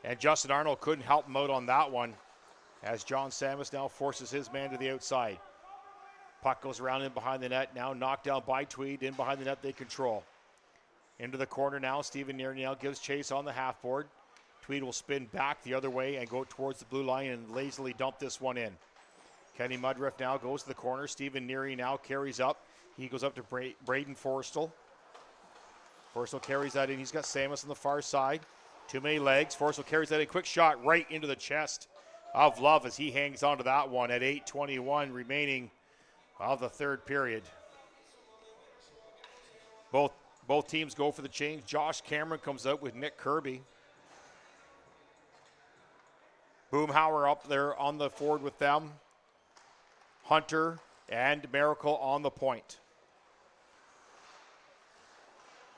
And Justin Arnold couldn't help him out on that one, as John Samus now forces his man to the outside. Puck goes around in behind the net. Now knocked down by Tweed. In behind the net, they control. Into the corner now. Stephen Neary now gives chase on the half board. Tweed will spin back the other way and go towards the blue line and lazily dump this one in. Kenny Mudriff now goes to the corner. Stephen Neary now carries up. He goes up to Braden Forrestal. Forrestal carries that in. He's got Samus on the far side. Too many legs. Forrestal carries that in. Quick shot right into the chest of Love as he hangs onto that one at 8:21 remaining of the third period. Both teams go for the change. Josh Cameron comes out with Nick Kirby. Boomhauer up there on the forward with them. Hunter and Miracle on the point.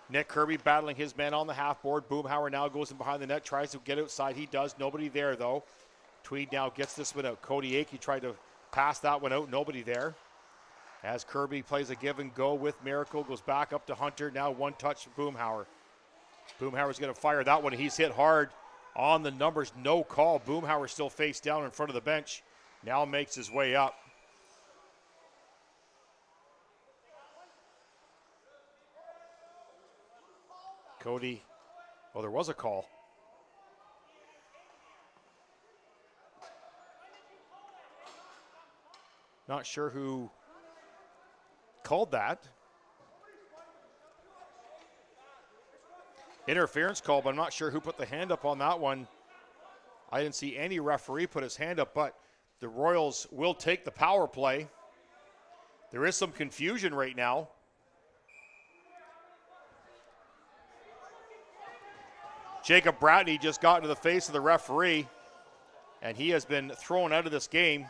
Nick Kirby battling his man on the half board. Boomhauer now goes in behind the net, tries to get outside. He does. Nobody there, though. Tweed now gets this one out. Cody Akey tried to pass that one out. Nobody there. As Kirby plays a give and go with Miracle, goes back up to Hunter. Now one touch from Boomhauer. Boomhauer's going to fire that one. He's hit hard on the numbers. No call. Boomhauer still face down in front of the bench. Now makes his way up. Cody. Oh, there was a call. Not sure who called that. Interference call, but I'm not sure who put the hand up on that one. I didn't see any referee put his hand up, but the Royals will take the power play. There is some confusion right now. Jacob Bratney just got into the face of the referee, and he has been thrown out of this game.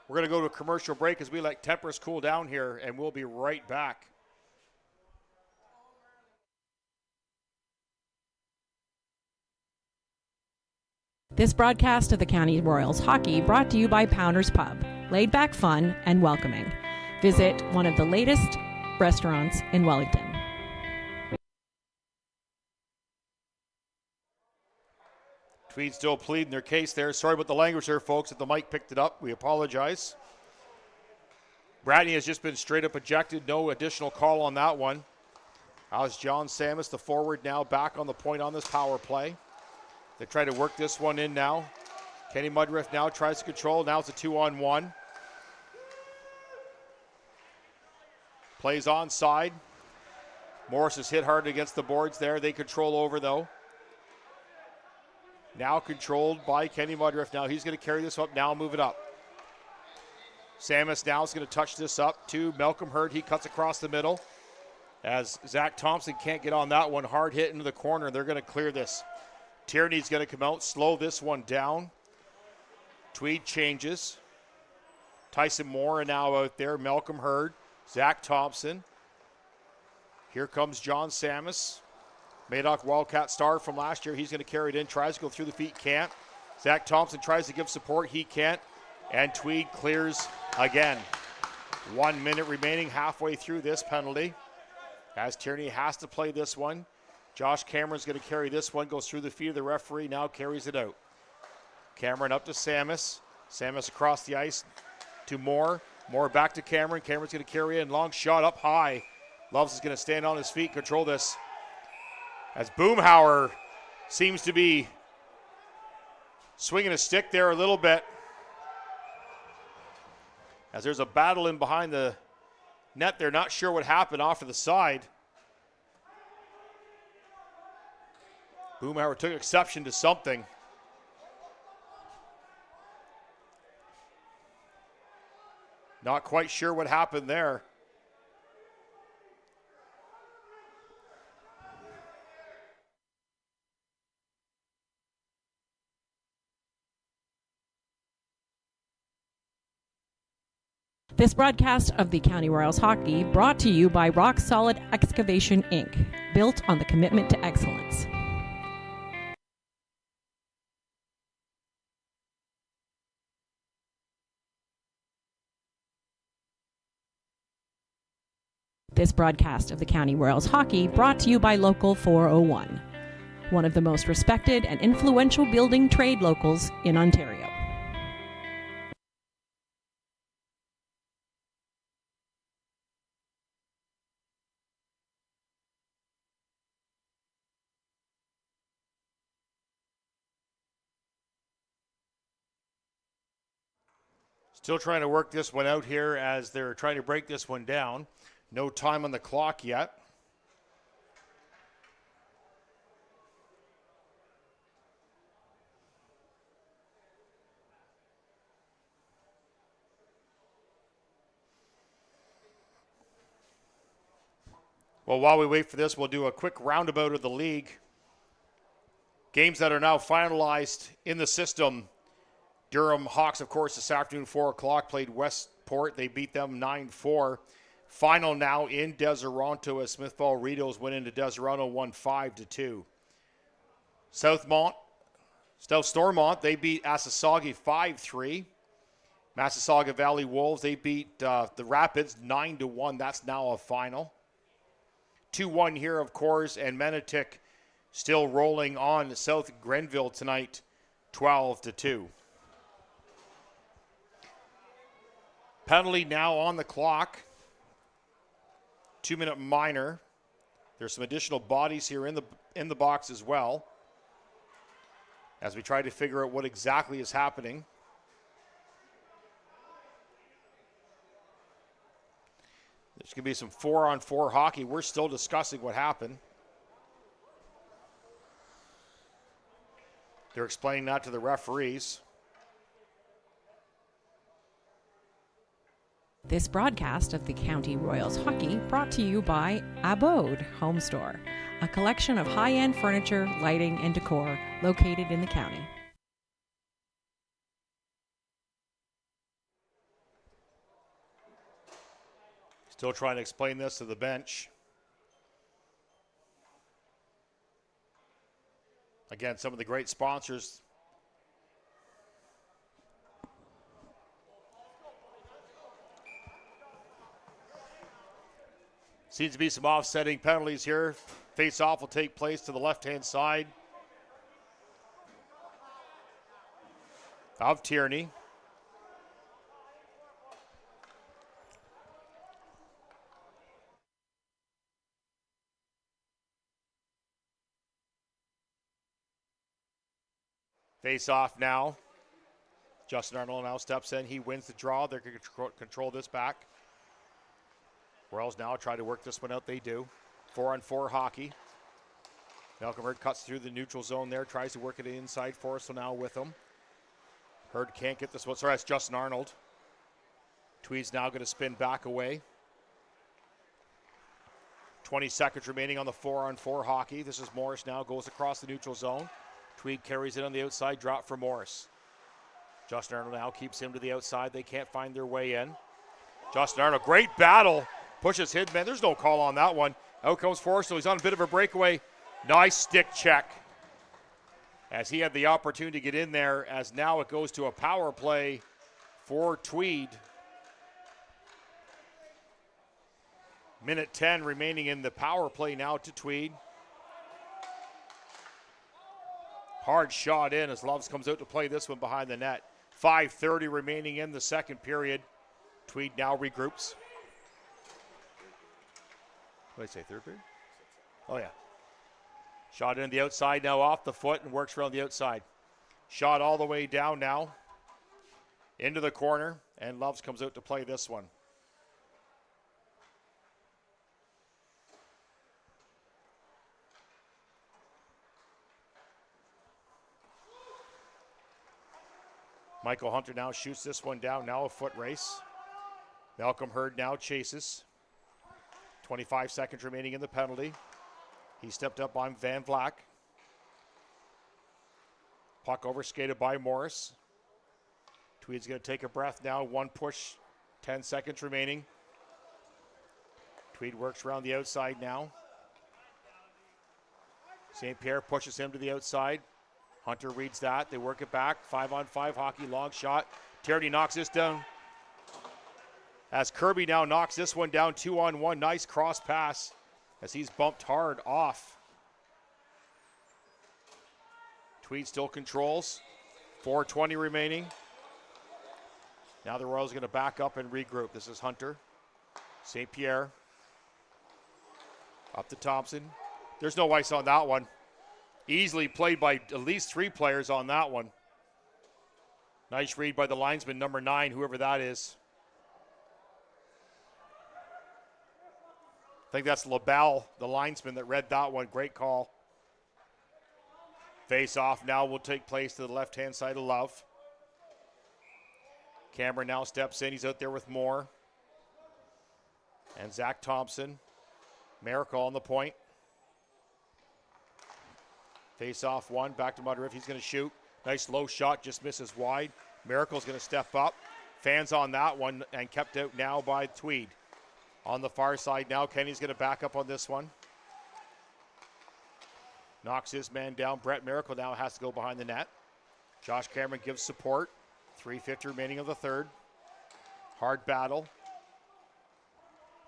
We're going to go to a commercial break as we let tempers cool down here, and we'll be right back. This broadcast of the County Royals hockey brought to you by Pounders Pub. Laid back fun and welcoming. Visit one of the latest restaurants in Wellington. Tweed still pleading their case there. Sorry about the language there, folks. If the mic picked it up, we apologize. Bradney has just been straight up ejected. No additional call on that one. How's John Samus, the forward, now back on the point on this power play. They try to work this one in now. Kenny Mudriff now tries to control. Now it's a 2-on-1. Plays onside. Morris is hit hard against the boards there. They control over, though. Now controlled by Kenny Mudriff. Now he's going to carry this up. Now move it up. Samus now is going to touch this up to Malcolm Hurd. He cuts across the middle as Zach Thompson can't get on that one. Hard hit into the corner. They're going to clear this. Tierney's going to come out, slow this one down. Tweed changes. Tyson Moore now out there. Malcolm Hurd. Zach Thompson. Here comes John Samus. Madoc Wildcat star from last year. He's going to carry it in. Tries to go through the feet. Can't. Zach Thompson tries to give support. He can't. And Tweed clears again. 1 minute remaining halfway through this penalty. As Tierney has to play this one. Josh Cameron's going to carry this one. Goes through the feet of the referee. Now carries it out. Cameron up to Samus. Samus across the ice to Moore. Moore back to Cameron. Cameron's going to carry in. Long shot up high. Loves is going to stand on his feet. Control this. As Boomhauer seems to be swinging a stick there a little bit. As there's a battle in behind the net there. Not sure what happened off to the side. Boomhauer took exception to something. Not quite sure what happened there. This broadcast of the County Royals Hockey brought to you by Rock Solid Excavation Inc., built on the commitment to excellence. This broadcast of the County Royals Hockey brought to you by Local 401, one of the most respected and influential building trade locals in Ontario. Still trying to work this one out here as they're trying to break this one down. No time on the clock yet. Well, while we wait for this, we'll do a quick roundabout of the league. Games that are now finalized in the system. Durham Hawks, of course, this afternoon, 4 o'clock, played Westport. They beat them 9-4. Final now in Deseronto as Smithville Ritos went into Deseronto, won 5-2. South Stormont, they beat Assasauga 5-3. Massasauga Valley Wolves, they beat the Rapids 9-1. That's now a final. 2-1 here, of course, and Menotick still rolling on South Grenville tonight, 12-2. Penalty now on the clock. 2-minute minor. There's some additional bodies here in the box as well, as we try to figure out what exactly is happening. There's going to be some 4-on-4 hockey. We're still discussing what happened. They're explaining that to the referees. This broadcast of the County Royals Hockey brought to you by Abode Home Store, a collection of high-end furniture, lighting, and decor located in the county. Still trying to explain this to the bench. Again, some of the great sponsors. Seems to be some offsetting penalties here. Face-off will take place to the left-hand side of Tierney. Face off now. Justin Arnold now steps in. He wins the draw. They're going to control this back. Royals now try to work this one out. They do. 4-on-4 hockey. Malcolm Hurd cuts through the neutral zone there. Tries to work it inside. Forrestal now with him. Hurd can't get this one. Sorry, that's Justin Arnold. Tweed's now going to spin back away. 20 seconds remaining on the 4-on-4 hockey. This is Morris now. Goes across the neutral zone. Tweed carries it on the outside. Drop for Morris. Justin Arnold now keeps him to the outside. They can't find their way in. Justin Arnold, great battle. Pushes his man. There's no call on that one. Out comes Forrestal. He's on a bit of a breakaway. Nice stick check. As he had the opportunity to get in there, as now it goes to a power play for Tweed. Minute 10 remaining in the power play now to Tweed. Hard shot in as Loves comes out to play this one behind the net. 5:30 remaining in the second period. Tweed now regroups. What did I say, third period? Oh, yeah. Shot in the outside now off the foot and works around the outside. Shot all the way down now into the corner, and Loves comes out to play this one. Michael Hunter now shoots this one down, now a foot race. Malcolm Hurd now chases. 25 seconds remaining in the penalty. He stepped up on Van Vlak. Puck over skated by Morris. Tweed's going to take a breath now. One push, 10 seconds remaining. Tweed works around the outside now. St. Pierre pushes him to the outside. Hunter reads that. They work it back. 5-on-5 hockey, long shot. Tierney knocks this down. As Kirby now knocks this one down, 2-on-1. Nice cross pass as he's bumped hard off. Tweed still controls. 4:20 remaining. Now the Royals are going to back up and regroup. This is Hunter. St. Pierre. Up to Thompson. There's no ice on that one. Easily played by at least 3 players on that one. Nice read by the linesman, number 9, whoever that is. I think that's LaBelle, the linesman that read that one. Great call. Face off now will take place to the left-hand side of Love. Cameron now steps in. He's out there with Moore. And Zach Thompson. Miracle on the point. Face off one, back to Mudriff. He's going to shoot. Nice low shot, just misses wide. Miracle's going to step up. Fans on that one and kept out now by Tweed. On the far side now, Kenny's going to back up on this one. Knocks his man down. Brett Miracle now has to go behind the net. Josh Cameron gives support. 3:50 remaining of the third. Hard battle.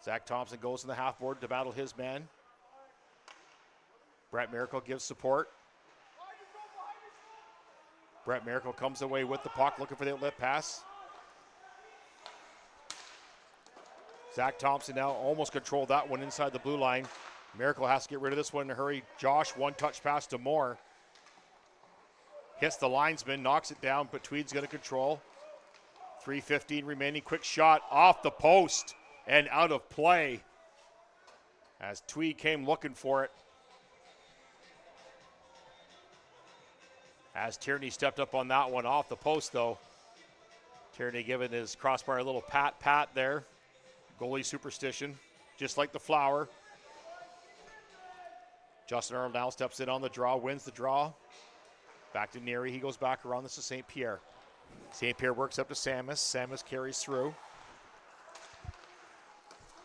Zach Thompson goes in the half board to battle his man. Brett Miracle gives support. Brett Miracle comes away with the puck, looking for the outlet pass. Zach Thompson now almost controlled that one inside the blue line. Miracle has to get rid of this one in a hurry. Josh, one touch pass to Moore. Hits the linesman, knocks it down, but Tweed's going to control. 3:15 remaining. Quick shot off the post and out of play as Tweed came looking for it. As Tierney stepped up on that one off the post, though. Tierney giving his crossbar a little pat there. Goalie superstition, just like the flower. Justin Arnold now steps in on the draw, wins the draw. Back to Neary. He goes back around. This is St. Pierre. St. Pierre works up to Samus. Samus carries through.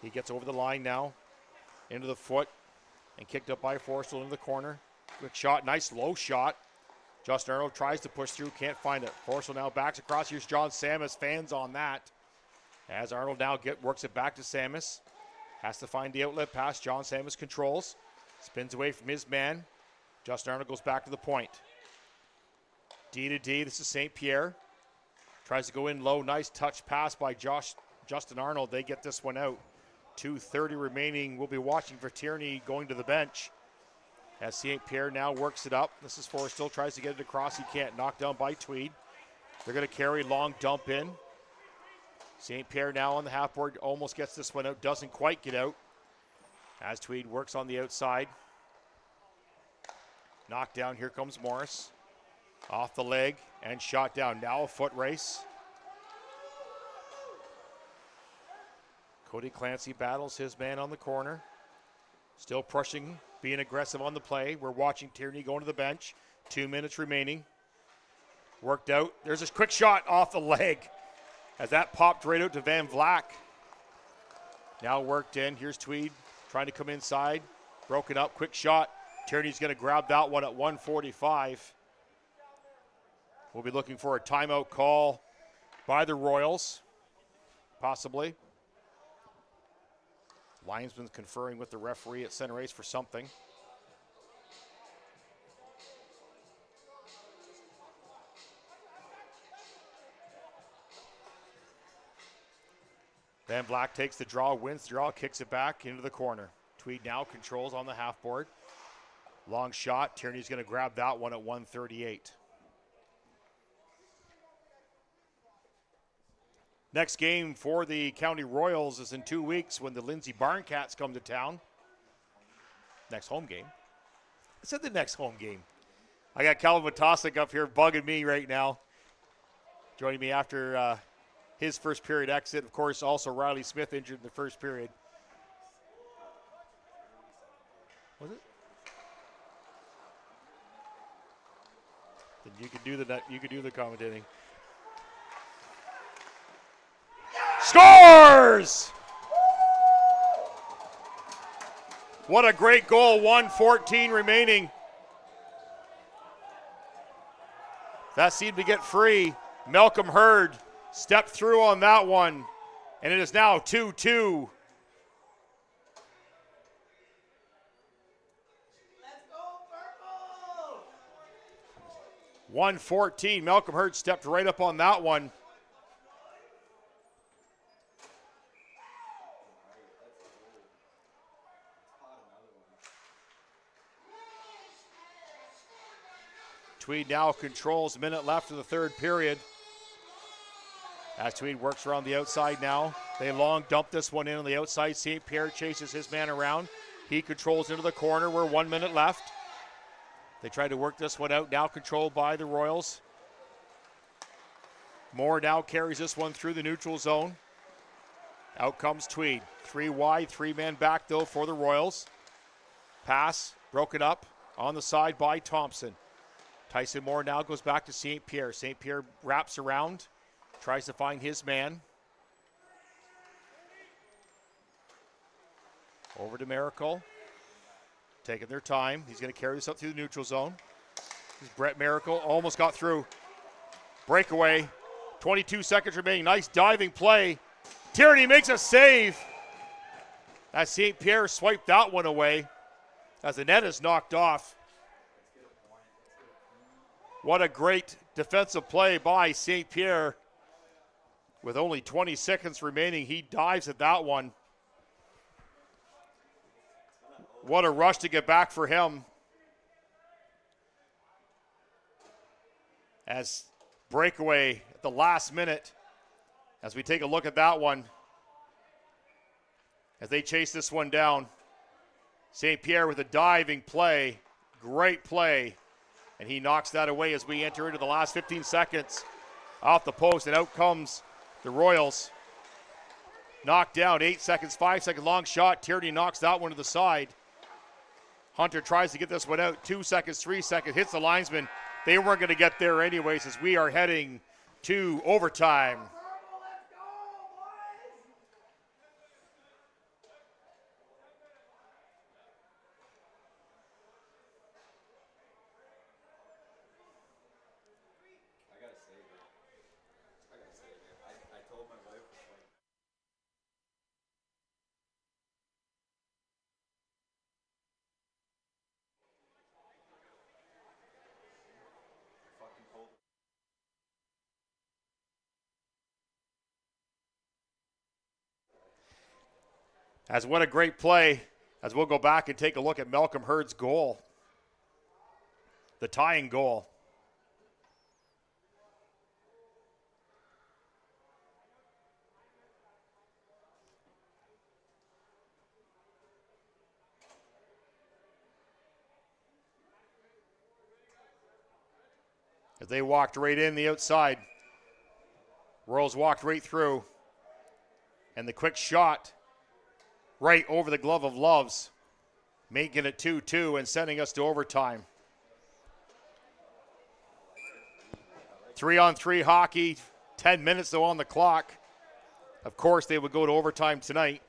He gets over the line now, into the foot, and kicked up by Forrestal into the corner. Quick shot, nice low shot. Justin Arnold tries to push through, can't find it. Forrestal now backs across. Here's John Samus, fans on that. As Arnold now works it back to Samus. Has to find the outlet pass. John Samus controls. Spins away from his man. Justin Arnold goes back to the point. D to D, this is St. Pierre. Tries to go in low, nice touch pass by Justin Arnold. They get this one out. 2:30 remaining. We'll be watching for Tierney going to the bench. As St. Pierre now works it up. This is Forrest, still tries to get it across. He can't. Knocked down by Tweed. They're going to carry, long dump in. St. Pierre now on the half board, almost gets this one out, doesn't quite get out. As Tweed works on the outside. Knocked down, here comes Morris. Off the leg and shot down. Now a foot race. Cody Clancy battles his man on the corner. Still pushing, being aggressive on the play. We're watching Tierney going to the bench. 2 minutes remaining. Worked out. There's a quick shot off the leg as that popped right out to Van Vlack. Now worked in. Here's Tweed trying to come inside. Broken up. Quick shot. Tierney's going to grab that one at 1:45. We'll be looking for a timeout call by the Royals, possibly. Linesman's conferring with the referee at center ice for something. Van Vlack takes the draw, wins the draw, kicks it back into the corner. Tweed now controls on the half board. Long shot. Tierney's going to grab that one at 1:38. Next game for the County Royals is in 2 weeks when the Lindsay Barncats come to town. Next home game. I said the next home game. I got Calvin Matosic up here bugging me right now. Joining me after his first period exit. Of course, also Riley Smith injured in the first period. Was it? Then you could do the commentating. Scores! What a great goal. 1:14 remaining. That seemed to get free. Malcolm Hurd stepped through on that one, and it is now 2-2. Let's go, Purple! 1:14. Malcolm Hurd stepped right up on that one. Tweed now controls, a minute left in the third period. As Tweed works around the outside now. They long dump this one in on the outside. St. Pierre chases his man around. He controls into the corner. We're 1 minute left. They try to work this one out, now controlled by the Royals. Moore now carries this one through the neutral zone. Out comes Tweed. 3 wide, 3-man back though for the Royals. Pass broken up on the side by Thompson. Tyson Moore now goes back to St. Pierre. St. Pierre wraps around, tries to find his man. Over to Miracle. Taking their time. He's going to carry this up through the neutral zone. This is Brett Miracle. Almost got through. Breakaway. 22 seconds remaining. Nice diving play. Tierney makes a save. As St. Pierre swiped that one away. As the net is knocked off. What a great defensive play by St. Pierre. With only 20 seconds remaining, he dives at that one. What a rush to get back for him. As breakaway at the last minute. As we take a look at that one. As they chase this one down. St. Pierre with a diving play. Great play. And he knocks that away as we enter into the last 15 seconds. Off the post, and out comes the Royals. Knocked down, 8 seconds, 5-second long shot. Tierney knocks that one to the side. Hunter tries to get this one out. 2 seconds, 3 seconds, hits the linesman. They weren't going to get there anyways as we are heading to overtime. As what a great play, as we'll go back and take a look at Malcolm Hurd's goal. the tying goal. As they walked right in the outside. Royals walked right through. And the quick shot right over the glove of Loves, making it 2-2 and sending us to overtime. 3-on-3 hockey, 10 minutes though on the clock. Of course, they would go to overtime tonight.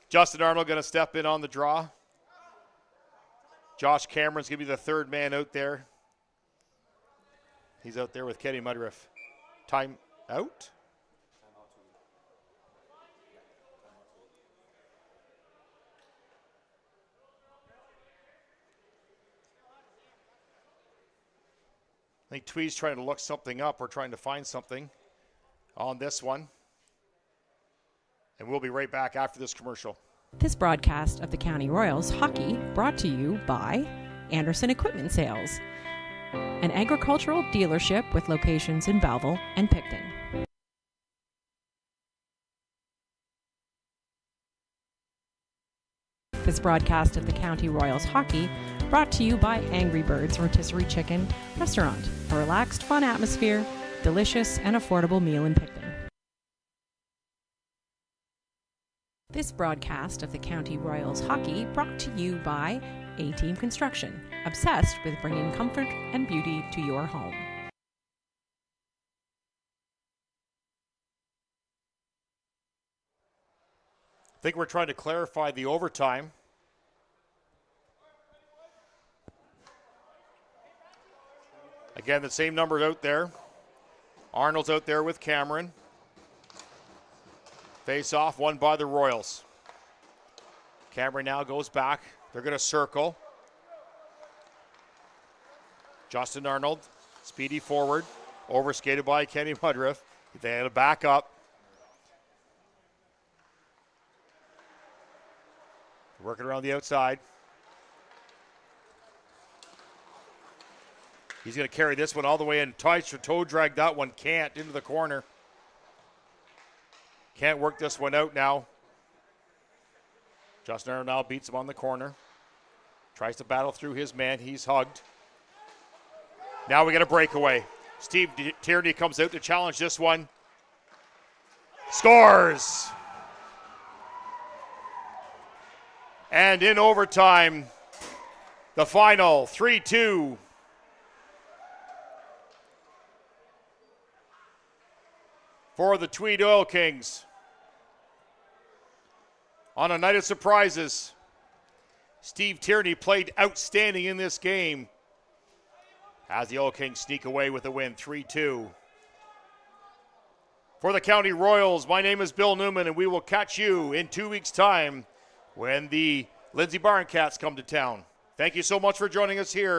Justin Arnold going to step in on the draw. Josh Cameron's going to be the third man out there. He's out there with Kenny Mudriff. Time out. I think Tweed's trying to look something up or trying to find something on this one. And we'll be right back after this commercial. This broadcast of the County Royals hockey brought to you by Anderson Equipment Sales, an agricultural dealership with locations in Belleville and Picton. This broadcast of the County Royals hockey brought to you by Angry Birds Rotisserie Chicken Restaurant, a relaxed, fun atmosphere, delicious and affordable meal in Picton. This broadcast of the County Royals hockey brought to you by A-Team Construction, obsessed with bringing comfort and beauty to your home. I think we're trying to clarify the overtime. Again, the same number out there. Arnold's out there with Cameron. Face off, won by the Royals. Cameron now goes back. They're going to circle. Justin Arnold, speedy forward. Overskated by Kenny Mudriff. They had to back up. Working around the outside. He's going to carry this one all the way in. Tries to toe drag that one. Can't. Into the corner. Can't work this one out now. Justin Arnold now beats him on the corner. Tries to battle through his man. He's hugged. Now we get a breakaway. Steve Tierney comes out to challenge this one. Scores! And in overtime, the final 3-2. For the Tweed Oil Kings. On a night of surprises, Steve Tierney played outstanding in this game as the Oil Kings sneak away with a win, 3-2. For the County Royals, my name is Bill Newman, and we will catch you in 2 weeks' time when the Lindsay Barncats come to town. Thank you so much for joining us here